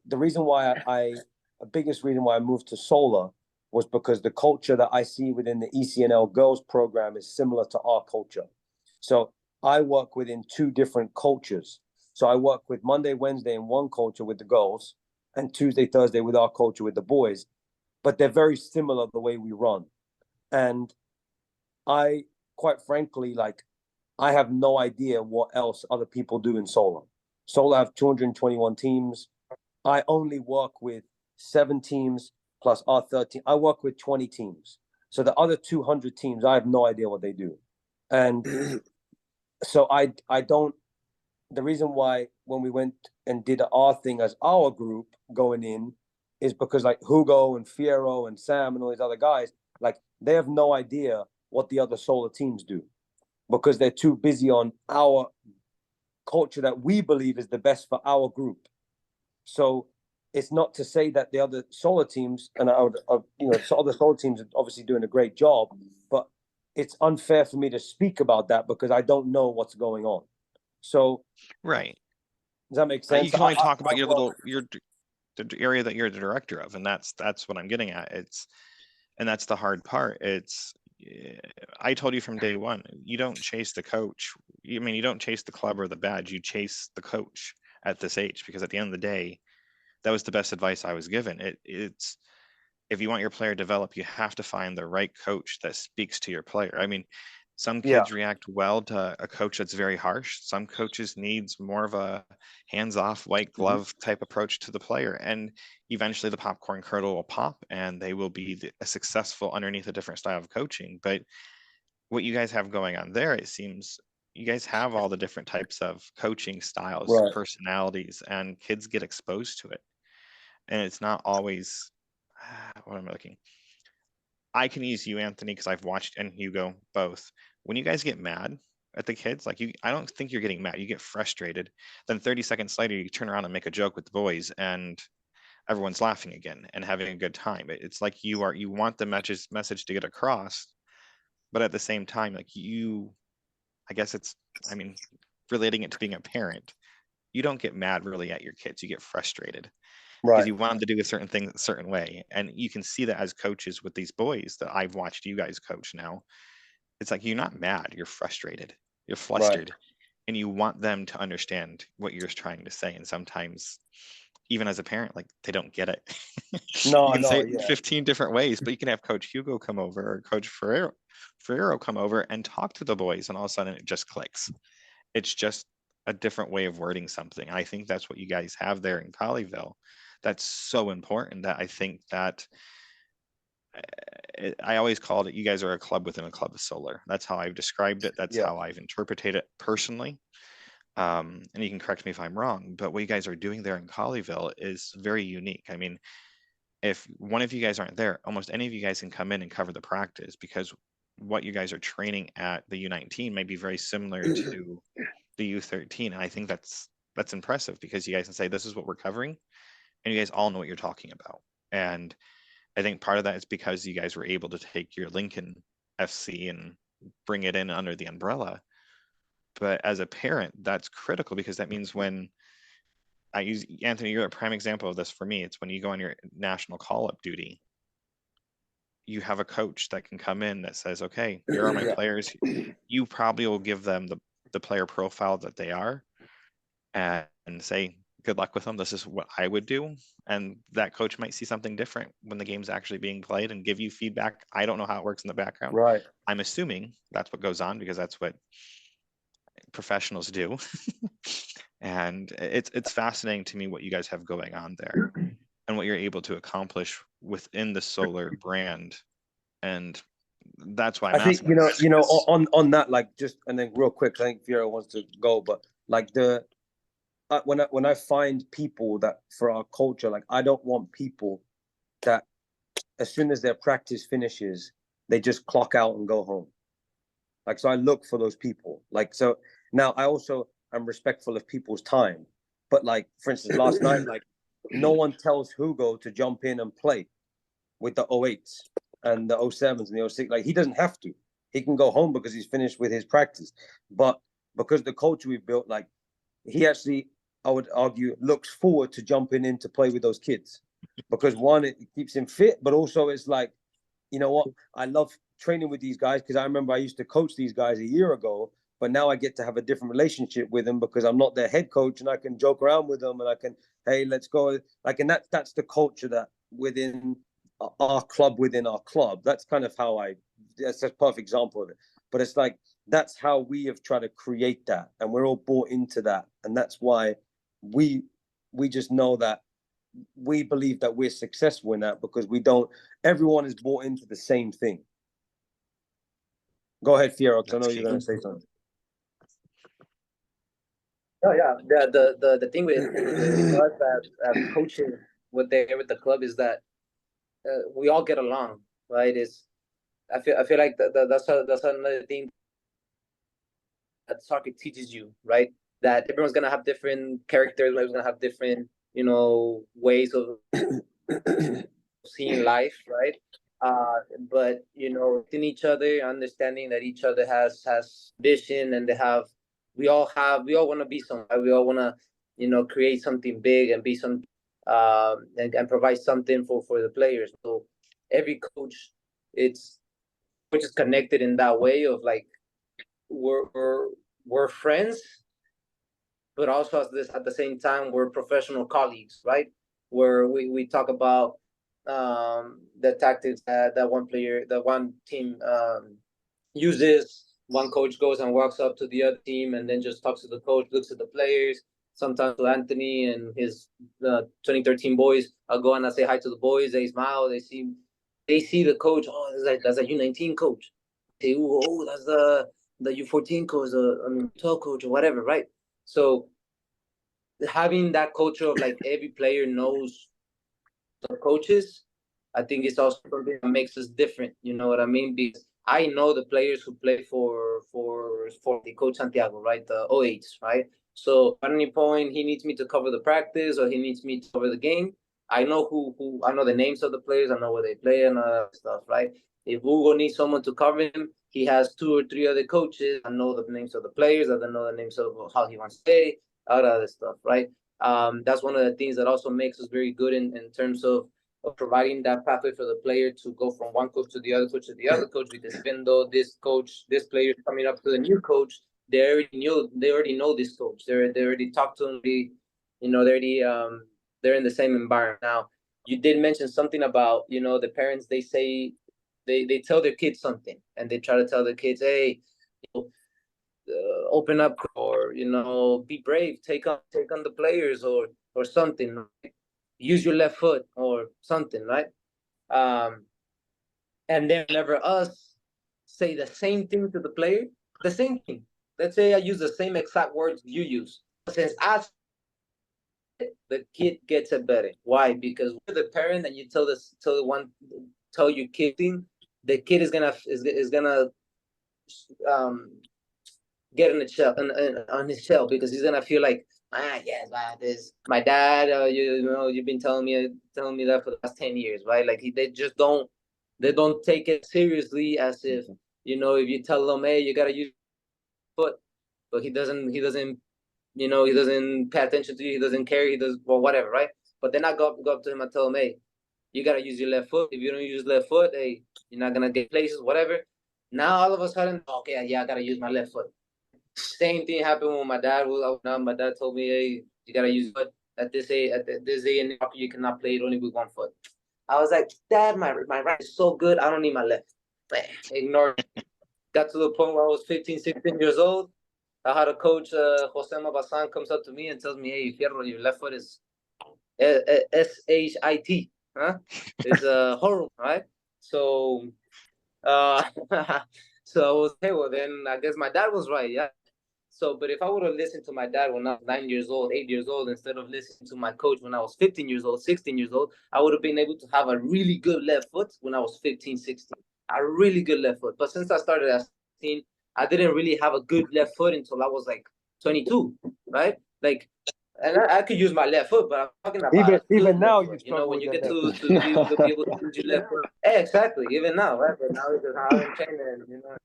the reason why the biggest reason why I moved to Solar was because the culture that I see within the ECNL girls program is similar to our culture. So I work within 2 different cultures. So I work with Monday, Wednesday in one culture with the girls, and Tuesday, Thursday with our culture with the boys. But they're very similar the way we run. And I, quite frankly, like, I have no idea what else other people do in Solar. Solar have 221 teams. I only work with 7 teams plus our 13. I work with 20 teams. So the other 200 teams, I have no idea what they do. And so I don't, the reason why when we went and did our thing as our group going in is because like Hugo and Fierro and Sam and all these other guys, like they have no idea what the other Solar teams do because they're too busy on our culture that we believe is the best for our group. So it's not to say that the other Solar teams and other Solar teams are obviously doing a great job, but it's unfair for me to speak about that because I don't know what's going on. So Right. does that make sense? You can only talk about the area that you're the director of, and that's what I'm getting at. And that's the hard part. I told you from day one, you don't chase the coach. You don't chase the club or the badge. You chase the coach at this age, because at the end of the day, that was the best advice I was given. It's if you want your player to develop, you have to find the right coach that speaks to your player. Some kids react well to a coach that's very harsh. Some coaches needs more of a hands-off, white glove type approach to the player. And eventually the popcorn kernel will pop and they will be successful underneath a different style of coaching. But what you guys have going on there, it seems you guys have all the different types of coaching styles, Right. personalities, and kids get exposed to it. And it's not always, what am I looking? I can use you, Anthony, because I've watched, and Hugo, both. When you guys get mad at the kids, like I don't think you're getting mad. You get frustrated. Then 30 seconds later, you turn around and make a joke with the boys, and everyone's laughing again and having a good time. It's like you want the message to get across, but at the same time, like I guess relating it to being a parent, you don't get mad really at your kids. You get frustrated. Because you want them to do a certain thing a certain way. And you can see that as coaches with these boys that I've watched you guys coach now. It's like you're not mad, you're frustrated, you're flustered, and you want them to understand what you're trying to say. And sometimes, even as a parent, like they don't get it. No, you can say it in yeah. 15 different ways, but you can have Coach Hugo come over or Coach Fierro come over and talk to the boys, and all of a sudden it just clicks. It's just a different way of wording something. I think that's what you guys have there in Colleyville. That's so important that I think that I always called it, you guys are a club within a club of Solar. That's how I've described it. That's how I've interpreted it personally. And you can correct me if I'm wrong, but what you guys are doing there in Colleyville is very unique. If one of you guys aren't there, almost any of you guys can come in and cover the practice, because what you guys are training at the U19 may be very similar to the U13. And I think that's impressive, because you guys can say, this is what we're covering, and you guys all know what you're talking about. And I think part of that is because you guys were able to take your Lincoln FC and bring it in under the umbrella. But as a parent, that's critical, because that means when I use Anthony, you're a prime example of this for me. It's when you go on your national call-up duty, you have a coach that can come in that says, okay, here are my players. You probably will give them the player profile that they are and say, good luck with them. This is what I would do. And that coach might see something different when the game's actually being played and give you feedback. I don't know how it works in the background. Right. I'm assuming that's what goes on because that's what professionals do. And it's fascinating to me what you guys have going on there and what you're able to accomplish within the Solar brand. And that's why I'm I think, asking. on that, like, just, and then real quick, I think Fierro wants to go, but like when I find people that for our culture, like, I don't want people that as soon as their practice finishes, they just clock out and go home. Like, so I look for those people. Like, so now I also am respectful of people's time. But like, for instance, last night, like, no one tells Hugo to jump in and play with the 08s and the 07s and the 06. Like, he doesn't have to. He can go home because he's finished with his practice. But because the culture we've built, like, he actually, I would argue, looks forward to jumping in to play with those kids. Because one, it keeps him fit, but also it's like, you know what? I love training with these guys because I remember I used to coach these guys a year ago, but now I get to have a different relationship with them because I'm not their head coach and I can joke around with them and I can, hey, let's go. Like, and that's the culture that within our club, that's kind of how that's a perfect example of it. But it's like, that's how we have tried to create that. And we're all bought into that. And that's why we just know that we believe that we're successful in that because everyone is bought into the same thing. Go ahead, Fierro, because I know you're going to say something. Oh yeah, the thing with us as coaches with the club is that we all get along, right? I feel like that's another thing that soccer teaches you, right? That everyone's gonna have different characters, everyone's gonna have different, ways of seeing life, right? But within each other, understanding that each other has vision, and we all want to be something. Right? We all want to, create something big and be some, and provide something for the players. So every coach, we're just connected in that way of like we're friends, but also at the same time we're professional colleagues, right? Where we talk about the tactics that one team uses. One coach goes and walks up to the other team and then just talks to the coach, looks at the players. Sometimes to Anthony and his 2013 boys, I'll go and I say hi to the boys. They smile. They see the coach. Oh, that's a U19 coach. Say, oh, that's the U14 coach, the 12 coach, or whatever, right? So having that culture of like every player knows the coaches, I think it's also something that makes us different. You know what I mean? Because I know the players who play for the coach Santiago, right? The 08s, right? So at any point he needs me to cover the practice or he needs me to cover the game, I know who I know the names of the players, I know where they play and all that stuff, right? If Hugo needs someone to cover him, he has 2 or 3 other coaches. I know the names of the players. I don't know the names of how he wants to play, all that other stuff, right? That's one of the things that also makes us very good in terms of providing that pathway for the player to go from one coach to the other coach to the other coach. Because even though this player is coming up to the new coach, they already know this coach. They already talked to him. They're in the same environment. Now, you did mention something about the parents. They say they tell their kids something, and they try to tell the kids, hey, open up, or be brave, take on the players, or something, right? Use your left foot or something, right? And then whenever us say the same thing to the player, the same thing, let's say I use the same exact words you use, since the kid gets it better. Why? Because we're the parent, and you tell your kid thing, the kid is gonna get in the shell on his shell, because he's gonna feel like, yes, this my dad. You've been telling me that for the last 10 years, right? Like they don't take it seriously, as if if you tell them, hey, you gotta use foot, but he doesn't he doesn't pay attention to you, he doesn't care, he does, well, whatever, right? But then I go up to him and tell him, hey, You gotta use your left foot. If you don't use left foot, hey, you're not gonna get places, whatever. Now all of a sudden, okay, yeah, I gotta use my left foot. Same thing happened when my dad was out. Now my dad told me, hey, you gotta use foot at this age. At this age in hockey, you cannot play it only with one foot. I was like, Dad, my right is so good. I don't need my left. Ignore it. Got to the point where I was 15, 16 years old. I had a coach, Jose Mabasan, comes up to me and tells me, hey, Fierro, your left foot is SHIT. Huh? It's horrible, right? So, so I was, hey, well, then I guess my dad was right, yeah. So, but if I would have listened to my dad when I was 9 years old, 8 years old, instead of listening to my coach when I was 15 years old, 16 years old, I would have been able to have a really good left foot when I was 15, 16. A really good left foot. But since I started at 16, I didn't really have a good left foot until I was like 22, right? Like, and I could use my left foot, but I'm talking about even now foot. you You know, struggle when with you that get left foot. to be able to use your left foot. Hey, exactly, even now, right? But now it's just how I'm training, you know,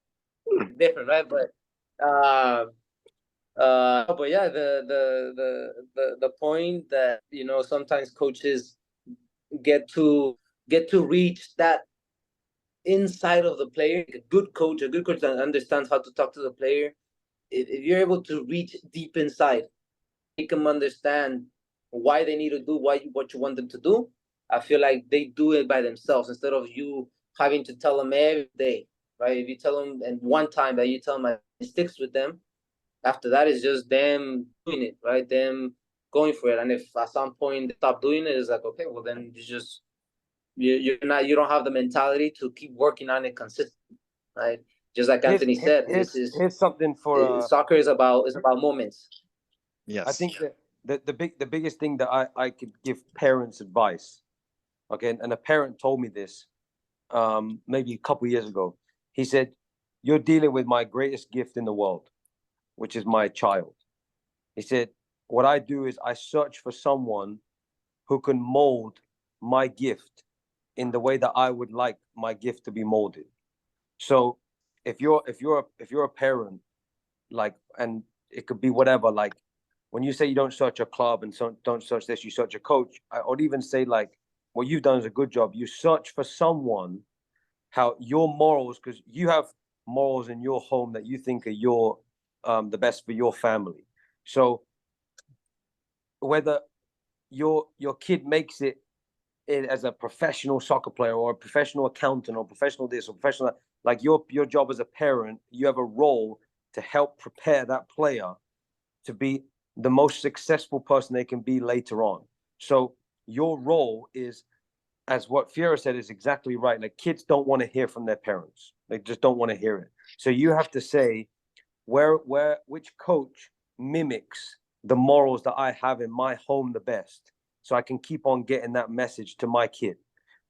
different, right? But yeah, the point that, you know, sometimes coaches get to reach that inside of the player. A good coach that understands how to talk to the player. If you're able to reach deep inside, make them understand why they need to do what you want them to do. I feel like they do it by themselves instead of you having to tell them every day, right? If you tell them, and one time that you tell them, it sticks with them. After that, it's just them doing it, right? Them going for it. And if at some point they stop doing it, it's like, okay, well then you don't have the mentality to keep working on it consistently, right? Just like Anthony said, Here's something for soccer is about moments. I Yes. think that the biggest thing that I could give parents advice, okay, and a parent told me this maybe a couple years ago. He said, "You're dealing with my greatest gift in the world, which is my child." He said, "What I do is I search for someone who can mold my gift in the way that I would like my gift to be molded." So if you're a parent, like, and it could be whatever, like when you say you don't search a club and so don't search this, you search a coach. I would even say, like, what you've done is a good job. You search for someone, how your morals, because you have morals in your home that you think are the best for your family. So whether your kid makes it as a professional soccer player or a professional accountant or professional this or professional that, like your job as a parent, you have a role to help prepare that player to be the most successful person they can be later on. So your role is, as what Fierro said, is exactly right. Like, kids don't want to hear from their parents. They just don't want to hear it. So you have to say which coach mimics the morals that I have in my home the best, so I can keep on getting that message to my kid.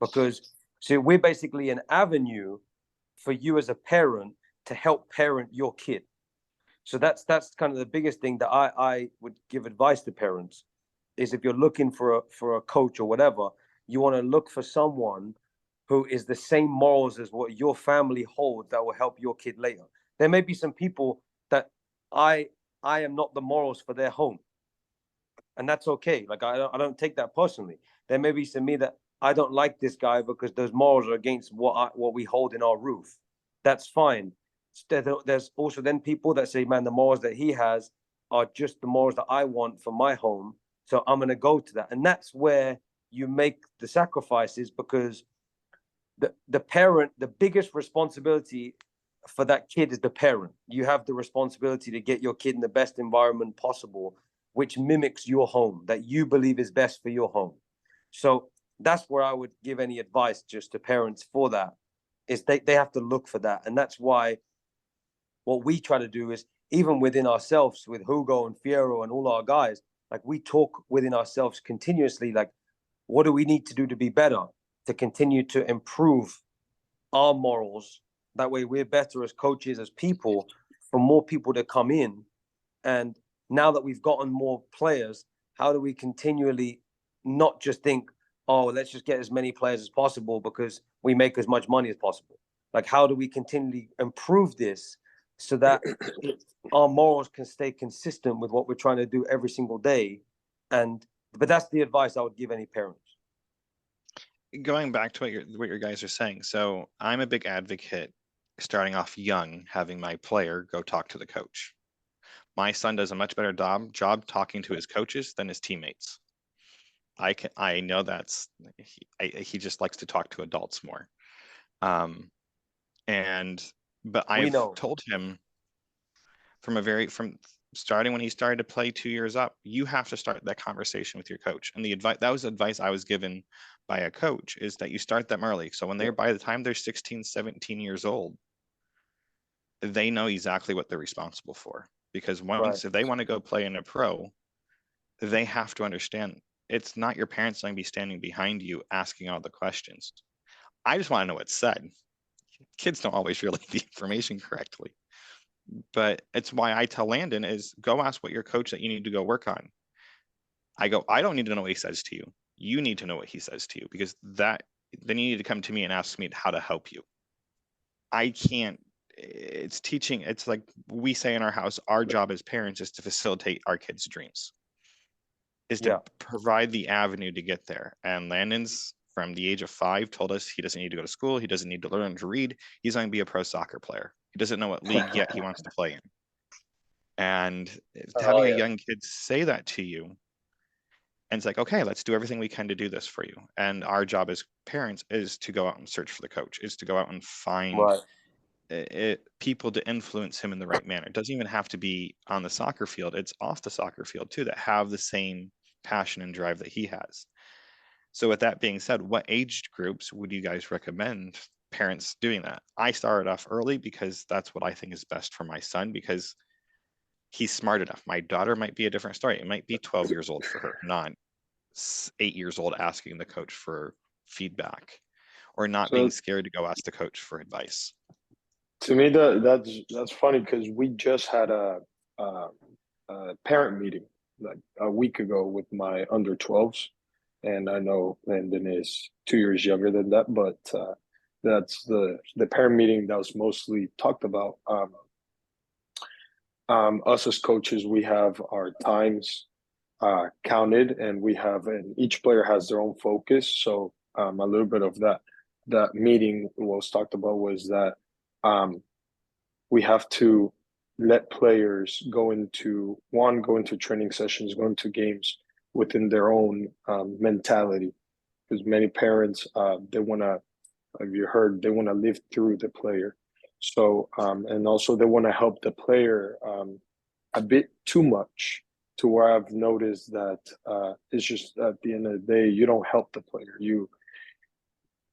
Because so we're basically an avenue for you as a parent to help parent your kid. So that's kind of the biggest thing that I would give advice to parents is, if you're looking for a coach or whatever, you want to look for someone who is the same morals as what your family holds that will help your kid later. There may be some people that I am not the morals for their home, and that's okay. Like, I don't take that personally. There may be some me that I don't like this guy because those morals are against what we hold in our roof. That's fine. There's also then people that say, man, the morals that he has are just the morals that I want for my home, so I'm going to go to that. And that's where you make the sacrifices, because the parent, the biggest responsibility for that kid is the parent. You have the responsibility to get your kid in the best environment possible, which mimics your home, that you believe is best for your home. So that's where I would give any advice just to parents for that, is they have to look for that. And that's why what we try to do is, even within ourselves, with Hugo and Fierro and all our guys, like, we talk within ourselves continuously, like, what do we need to do to be better, to continue to improve our morals? That way we're better as coaches, as people, for more people to come in. And now that we've gotten more players, how do we continually not just think, oh, let's just get as many players as possible because we make as much money as possible? Like, how do we continually improve this so that our morals can stay consistent with what we're trying to do every single day? But that's the advice I would give any parents. going back to what your guys are saying. So I'm a big advocate starting off young, having my player go talk to the coach. My son does a much better job talking to his coaches than his teammates. I know he just likes to talk to adults more. But I've told him from starting when he started to play 2 years up, you have to start that conversation with your coach. And that was advice I was given by a coach, is that you start them early. So when by the time they're 16, 17 years old, they know exactly what they're responsible for. Because if they want to go play in a pro, they have to understand it's not your parents going to be standing behind you asking all the questions. I just want to know what's said. Kids don't always relay the information correctly. But it's why I tell Landon is go ask what your coach that you need to go work on. I don't need to know what he says to you. You need to know what he says to you, because then you need to come to me and ask me how to help you. I can't, it's teaching. It's like we say in our house, our job as parents is to facilitate our kids' dreams, is to provide the avenue to get there. And Landon's, from the age of 5, told us he doesn't need to go to school. He doesn't need to learn to read. He's going to be a pro soccer player. He doesn't know what league yet he wants to play in. And having a young kid say that to you, and it's like, okay, let's do everything we can to do this for you. And our job as parents is to go out and search for the coach, is to go out and find people to influence him in the right manner. It doesn't even have to be on the soccer field. It's off the soccer field too, that have the same passion and drive that he has. So with that being said, what age groups would you guys recommend parents doing that? I started off early because that's what I think is best for my son, because he's smart enough. My daughter might be a different story. It might be 12 years old for her, not 8 years old asking the coach for feedback, or not being scared to go ask the coach for advice. To me, that's funny, because we just had a parent meeting like a week ago with my under 12s, and I know Landon is 2 years younger than that, but that's the parent meeting that was mostly talked about. Us as coaches, we have our times counted, and each player has their own focus. So a little bit of that meeting was talked about was that we have to let players go into training sessions, go into games within their own mentality, because many parents they want to, have you heard, they want to live through the player. So and also they want to help the player a bit too much, to where I've noticed that it's just at the end of the day, you don't help the player.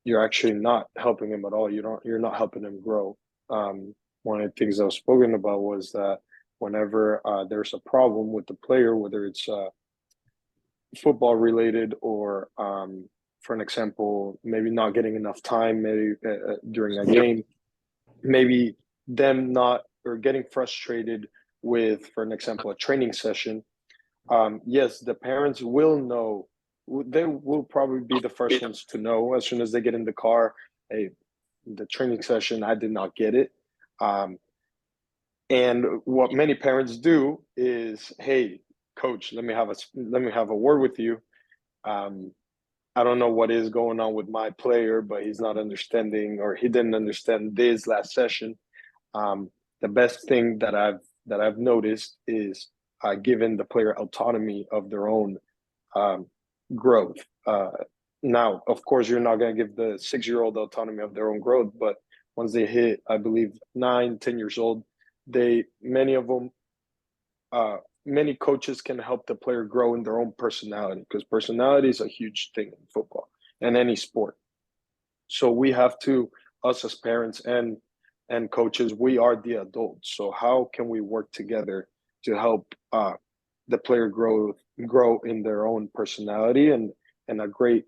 You're actually not helping him at all. You're not helping him grow. One of the things I was spoken about was that whenever there's a problem with the player, whether it's football related, or for an example, maybe not getting enough time, maybe during a game, maybe them not, or getting frustrated with, for an example, a training session. Yes, the parents will know. They will probably be the first ones to know as soon as they get in the car. Hey, the training session, I did not get it. And what many parents do is, hey, coach, let me have a word with you. I don't know what is going on with my player, but he's not understanding, or he didn't understand this last session. The best thing that I've noticed is giving the player autonomy of their own growth. Now, of course, you're not going to give the 6-year-old autonomy of their own growth, but once they hit, I believe, 9, 10 years old, many coaches can help the player grow in their own personality, because personality is a huge thing in football and any sport. So we have to, us as parents and coaches, we are the adults. So how can we work together to help the player grow in their own personality? And a great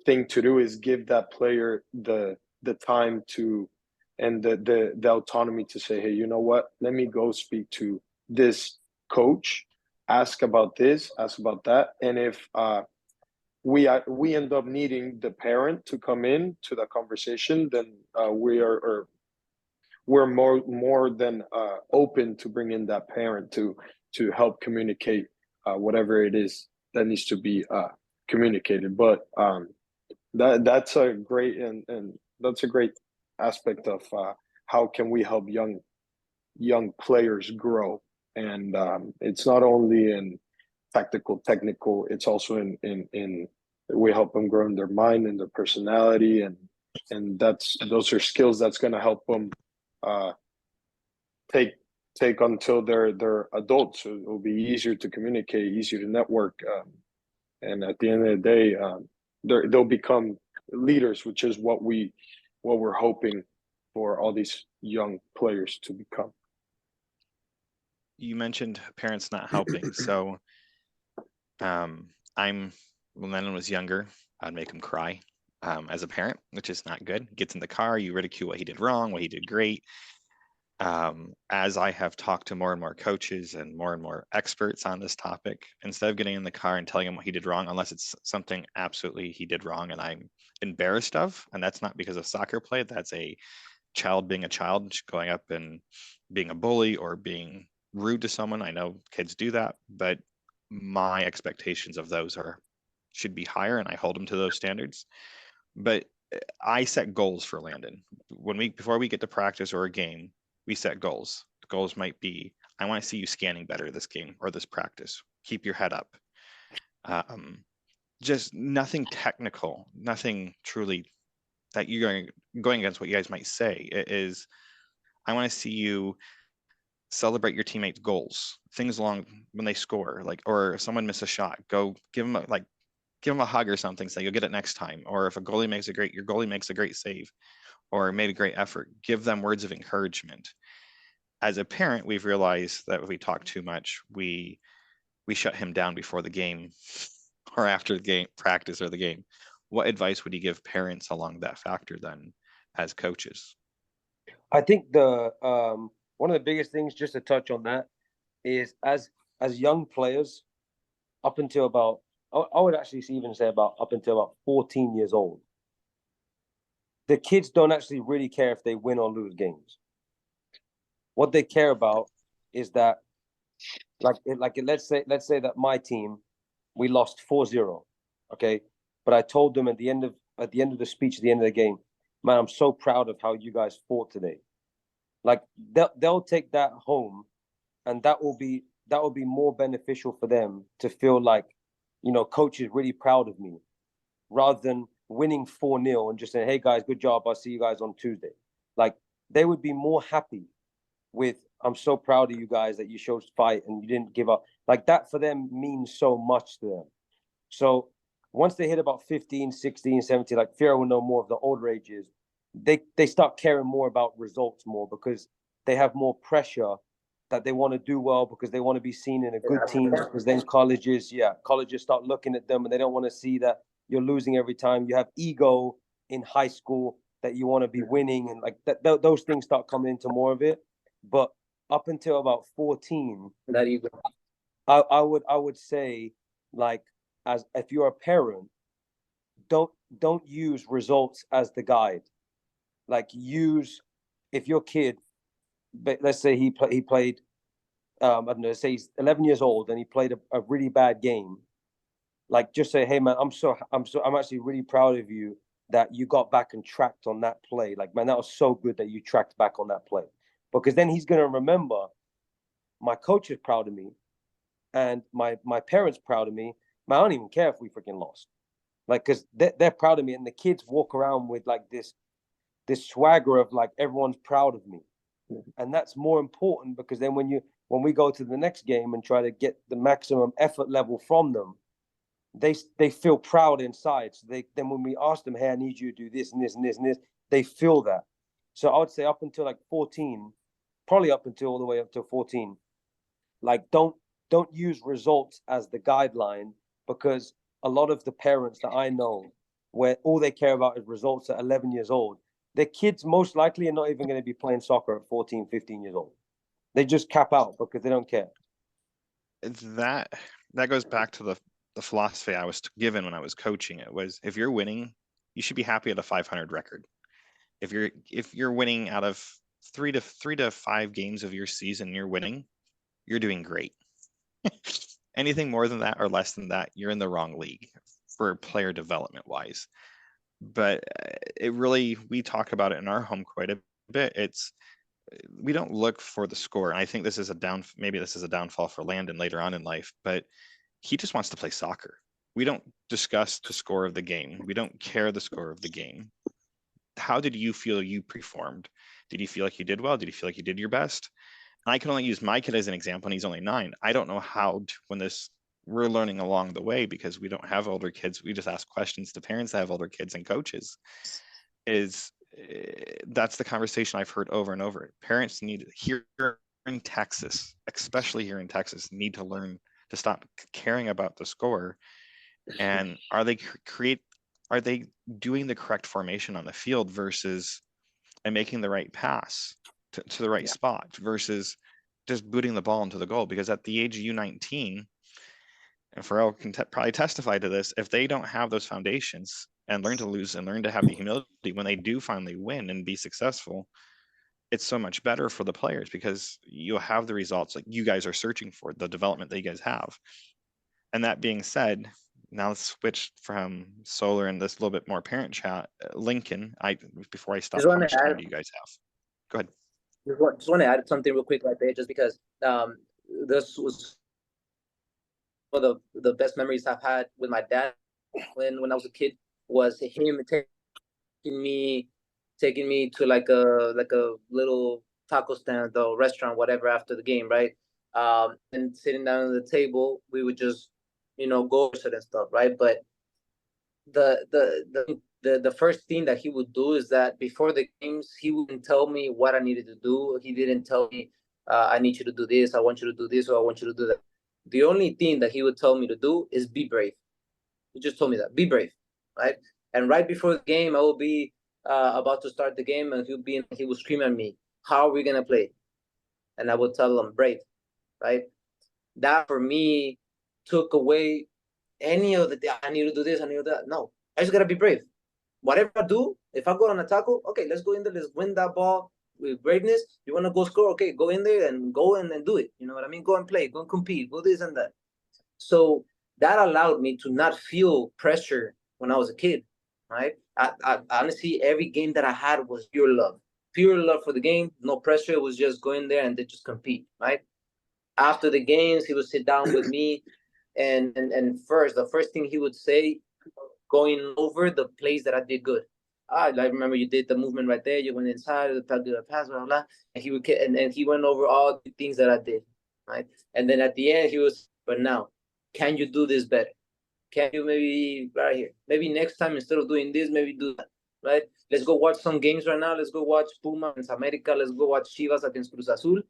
thing to do is give that player the time to, and the autonomy to say, hey, you know what? Let me go speak to this coach, ask about this, ask about that, and if we end up needing the parent to come in to the conversation, then we're more than open to bring in that parent to help communicate whatever it is that needs to be communicated. But that's a great and that's a great aspect of how can we help young players grow. And it's not only in technical, it's also in we help them grow in their mind and their personality, and those are skills that's going to help them take until they're adults. So it'll be easier to communicate, easier to network, and at the end of the day, they'll become leaders, which is what we're hoping for all these young players to become. You mentioned parents not helping. So when Lennon was younger, I'd make him cry as a parent, which is not good. Gets in the car, you ridicule what he did wrong, what he did great. As I have talked to more and more coaches and more experts on this topic, instead of getting in the car and telling him what he did wrong, unless it's something absolutely he did wrong and I'm embarrassed of, and that's not because of soccer play, that's a child being a child, going up and being a bully or being rude to someone. I know kids do that, but my expectations of those should be higher, and I hold them to those standards. But I set goals for Landon. Before we get to practice or a game, we set goals. The goals might be, I want to see you scanning better this game or this practice. Keep your head up. Just nothing technical, nothing truly that you're going against what you guys might say. It is, I want to see you celebrate your teammates' goals, things along when they score, like, or if someone miss a shot, go give them a hug or something, say you'll get it next time. Or if your goalie makes a great save or made a great effort, give them words of encouragement. As a parent, we've realized that if we talk too much, we shut him down before the game or after the game practice or the game. What advice would you give parents along that factor then as coaches? I think the one of the biggest things, just to touch on that, is as young players, up until about, I would actually even say about up until about 14 years old, the kids don't actually really care if they win or lose games. What they care about is that, let's say that my team, we lost 4-0, okay? But I told them at the end of the speech, at the end of the game, man, I'm so proud of how you guys fought today. Like they'll take that home, and that will be more beneficial for them to feel like, coach is really proud of me, rather than winning 4-0 and just saying, hey guys, good job, I'll see you guys on Tuesday. Like, they would be more happy with, I'm so proud of you guys that you showed fight and you didn't give up. Like, that for them means so much to them. So once they hit about 15, 16, 17, like Fierro will know more of the older ages, they start caring more about results more, because they have more pressure that they want to do well, because they want to be seen in a good team, because then colleges start looking at them and they don't want to see that you're losing every time. You have ego in high school that you want to be winning, and like those things start coming into more of it. But up until about 14, That ego. I would say, like, as if you're a parent, don't use results as the guide. Like, if your kid, let's say he played, I don't know, say he's 11 years old and he played a really bad game. Like, just say, hey man, I'm actually really proud of you that you got back and tracked on that play. Like, man, that was so good that you tracked back on that play. Because then he's going to remember, my coach is proud of me and my parents proud of me. Man, I don't even care if we freaking lost. Like, because they're proud of me, and the kids walk around with like this swagger of like, everyone's proud of me. And that's more important, because then when we go to the next game and try to get the maximum effort level from them, they feel proud inside. So then when we ask them, hey, I need you to do this and this and this and this, they feel that. So I would say up until like 14, probably up until all the way up to 14, like, don't use results as the guideline, because a lot of the parents that I know, where all they care about is results at 11 years old, their kids most likely are not even going to be playing soccer at 14, 15 years old. They just cap out because they don't care. That goes back to the philosophy I was given when I was coaching. It was, if you're winning, you should be happy at a 500 record. If you're winning out of three to 5 games of your season, you're winning, you're doing great. Anything more than that or less than that, you're in the wrong league. for player development wise. But it really, we talk about it in our home quite a bit. We don't look for the score. And I think this is maybe this is a downfall for Landon later on in life, but he just wants to play soccer. We don't discuss the score of the game. We don't care the score of the game. How did you feel you performed? Did you feel like you did well? Did you feel like you did your best? And I can only use my kid as an example, and he's only 9. I don't know how we're learning along the way because we don't have older kids. We just ask questions to parents that have older kids and coaches. That's the conversation I've heard over and over. Parents need here in Texas, especially here in Texas, need to learn to stop caring about the score. And are they doing the correct formation on the field and making the right pass to the right spot versus just booting the ball into the goal? Because at the age of U19, and Fierro can probably testify to this, if they don't have those foundations and learn to lose and learn to have the humility when they do finally win and be successful, it's so much better for the players because you'll have the results like you guys are searching for, the development that you guys have. And that being said, now let's switch from Solar and this little bit more parent chat. Lincoln, before I stop, how much time do you guys have? Go ahead. Just want to add something real quick right there, just because this was one of the best memories I've had with my dad when I was a kid, was him taking me to like a little taco stand or restaurant, whatever, after the game, right? And sitting down at the table, we would just, go over certain stuff, right? But the first thing that he would do is that before the games, he wouldn't tell me what I needed to do. He didn't tell me, I need you to do this, I want you to do this, or I want you to do that. The only thing that he would tell me to do is be brave. He just told me that, be brave, right? And right before the game, I will be about to start the game, and he would scream at me, how are we gonna play? And I would tell him, brave, right? That for me took away any of I need to do this, I need to do that. No, I just gotta be brave. Whatever I do, if I go on a tackle, okay, let's go in there, let's win that ball with braveness. You want to go score? Okay, go in there and go and do it. You know what I mean? Go and play, go and compete, go this and that. So that allowed me to not feel pressure when I was a kid, right? I honestly, every game that I had was pure love for the game, no pressure. It was just go in there and then just compete, right? After the games, he would sit down with me, and the first thing he would say, going over the plays that I did good. I remember you did the movement right there. You went inside, the pass, blah, blah. And he would and he went over all the things that I did, right? And then at the end, he was, but now, can you do this better? Can you maybe right here? Maybe next time, instead of doing this, maybe do that, right? Let's go watch some games right now. Let's go watch Puma against America. Let's go watch Chivas against Cruz Azul.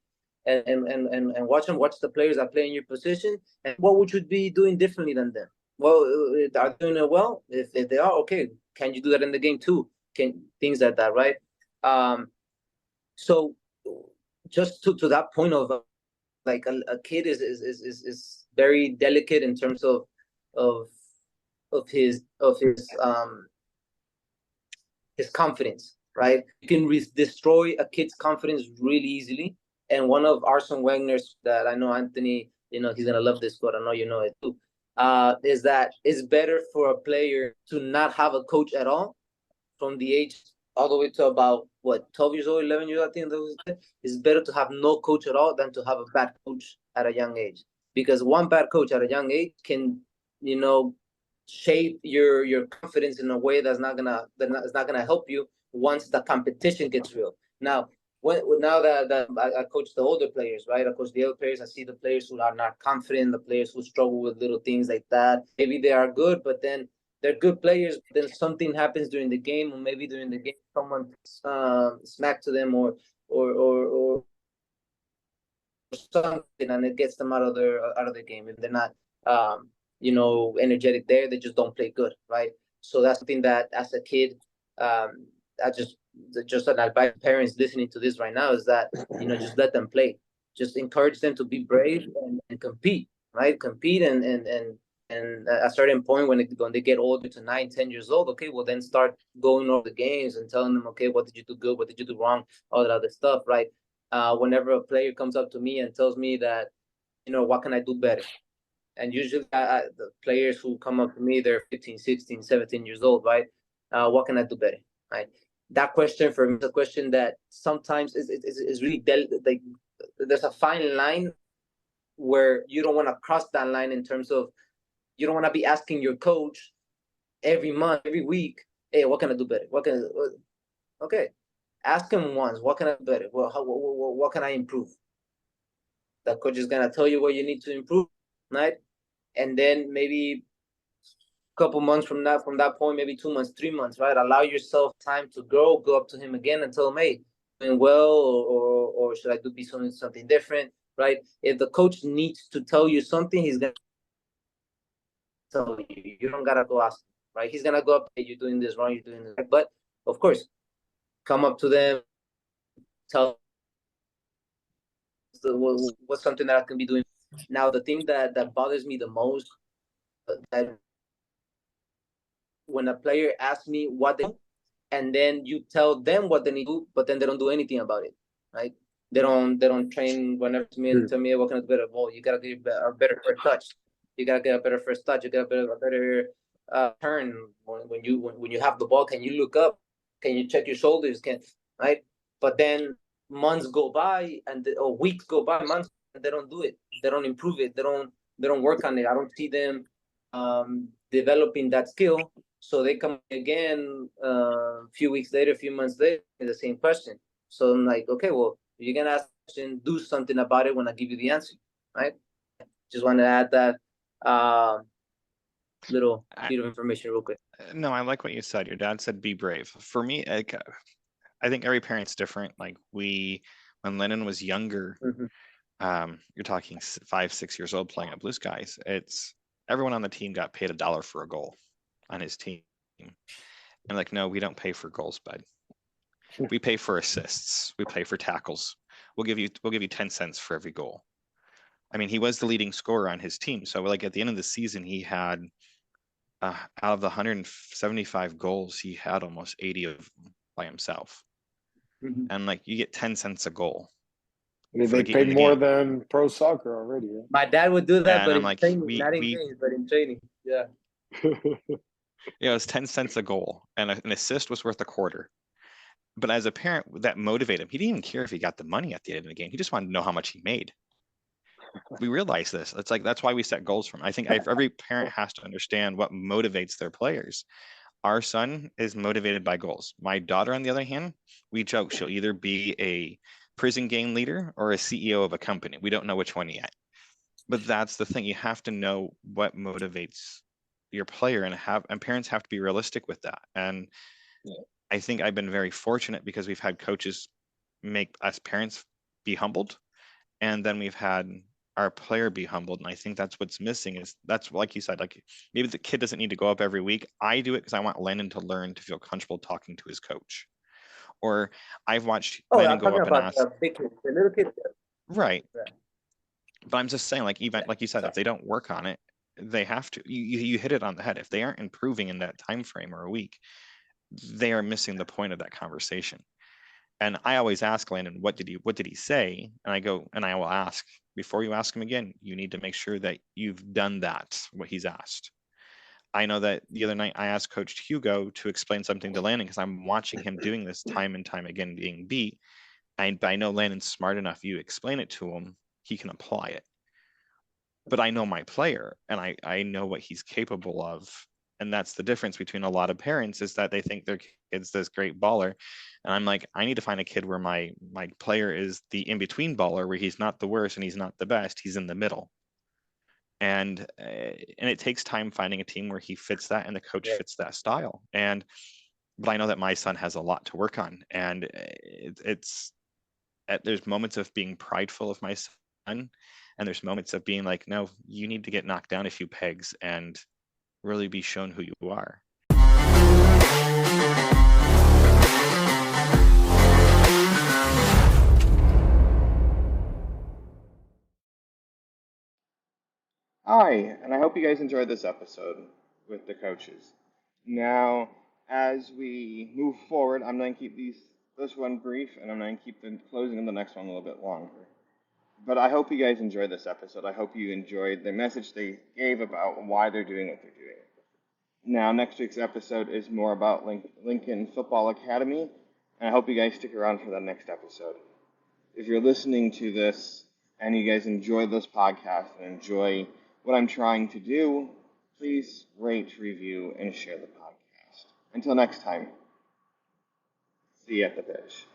And watch the players that play in your position. And what would you be doing differently than them? Well, are they doing it well? If they are, okay, can you do that in the game too? Things like that, right? So just to that point of like a kid is very delicate in terms of his confidence, right? You can destroy a kid's confidence really easily. And one of Arsene Wenger's that I know, Anthony, he's gonna love this quote. I know you know it too. Is that it's better for a player to not have a coach at all from the age all the way to about 12 years old, 11 years old, I think that was it. It's better to have no coach at all than to have a bad coach at a young age, because one bad coach at a young age can shape your confidence in a way that's not gonna help you once the competition gets real. Now that I coach the older players, right? I coach the older players. I see the players who are not confident, the players who struggle with little things like that. Maybe they are good, but then they're good players. But then something happens during the game, or maybe during the game someone smack to them or something, and it gets them out of the game. If they're not energetic there, they just don't play good, right? So that's something that as a kid, I just an advice to parents listening to this right now is that just let them play, just encourage them to be brave and compete, right? Compete and at a certain point when they get older to 9-10 years old, okay, well then start going over the games and telling them, okay, what did you do good, what did you do wrong, all that other stuff, right? Whenever a player comes up to me and tells me that what can I do better, And usually the players who come up to me, they're 15, 16, 17 years old, right? What can I do better, right? That question for me is a question that sometimes is really like there's a fine line where you don't want to cross that line in terms of you don't want to be asking your coach every month, every week, hey, what can I do better? Okay, ask him once, what can I do better? Well, what can I improve? The coach is gonna tell you what you need to improve, right? And then maybe a couple months from that point, maybe 2 months, 3 months, right? Allow yourself time to grow. Go up to him again and tell him, hey, doing well, or should I be something different, right? If the coach needs to tell you something, he's gonna tell you. You don't gotta go ask him, right? He's gonna go up, hey, you're doing this wrong, you're doing this right. But of course, come up to them, tell what's something that I can be doing. Now, the thing that bothers me the most, that when a player asks me what they do, and then you tell them what they need to do, but then they don't do anything about it, right? They don't train whenever to me and tell me what can I do better. Well, you gotta get a better first touch. You gotta get a better first touch. You gotta get a better turn when you have the ball. Can you look up? Can you check your shoulders? Right? But then months go by or weeks go by, months, and they don't do it. They don't improve it. They don't work on it. I don't see them developing that skill. So they come again a few weeks later, a few months later, the same question. So I'm like, okay, well, you're gonna ask a question, do something about it when I give you the answer, right? Just want to add that little bit of information real quick. No, I like what you said. Your dad said be brave. For me, like, I think every parent's different. Like when Lennon was younger, you're talking 5, 6 years old playing at Blue Skies. It's everyone on the team got paid $1 for a goal on his team. And like, no, we don't pay for goals, bud. We pay for assists. We pay for tackles. We'll give you 10 cents for every goal. I mean, he was the leading scorer on his team. So like at the end of the season, he had out of the 175 goals, he had almost 80 of them by himself. And like you get 10 cents a goal. I mean, they pay more than pro soccer already. Yeah? My dad would do that, and but I'm in like, training, not in games, but in training. Yeah. Yeah, it was 10 cents a goal, and an assist was worth a quarter. But as a parent, that motivated him. He didn't even care if he got the money at the end of the game. He just wanted to know how much he made. We realize this. It's like that's why we set goals from. I think every parent has to understand what motivates their players. Our son is motivated by goals. My daughter, on the other hand, we joke she'll either be a prison gang leader or a CEO of a company. We don't know which one yet. But that's the thing. You have to know what motivates your player, and parents have to be realistic with that. And I think I've been very fortunate because we've had coaches make us parents be humbled, and then we've had our player be humbled. And I think that's what's missing is that's like you said, like maybe the kid doesn't need to go up every week. I do it because I want Lennon to learn to feel comfortable talking to his coach. Or I've watched Lennon go up and ask. The big kids, the little kids. Right. Yeah. But I'm just saying, like even like you said, if they don't work on it, they have to. You hit it on the head. If they aren't improving in that time frame or a week, they are missing the point of that conversation. And I always ask Landon, what did he say? And I go, and I will ask, before you ask him again, you need to make sure that you've done that, what he's asked. I know that the other night I asked Coach Hugo to explain something to Landon because I'm watching him doing this time and time again, being beat. But I know Landon's smart enough. You explain it to him, he can apply it. But I know my player and I know what he's capable of. And that's the difference between a lot of parents is that they think their kid's this great baller. And I'm like, I need to find a kid where my player is the in-between baller, where he's not the worst and he's not the best. He's in the middle. And it takes time finding a team where he fits that and the coach fits that style. But I know that my son has a lot to work on. And there's moments of being prideful of my son. And there's moments of being like, no, you need to get knocked down a few pegs and really be shown who you are. Hi, and I hope you guys enjoyed this episode with the coaches. Now, as we move forward, I'm going to keep this one brief, and I'm going to keep the closing of the next one a little bit longer. But I hope you guys enjoyed this episode. I hope you enjoyed the message they gave about why they're doing what they're doing. Now, next week's episode is more about Lincoln Football Academy, and I hope you guys stick around for that next episode. If you're listening to this and you guys enjoy this podcast and enjoy what I'm trying to do, please rate, review, and share the podcast. Until next time, see you at the pitch.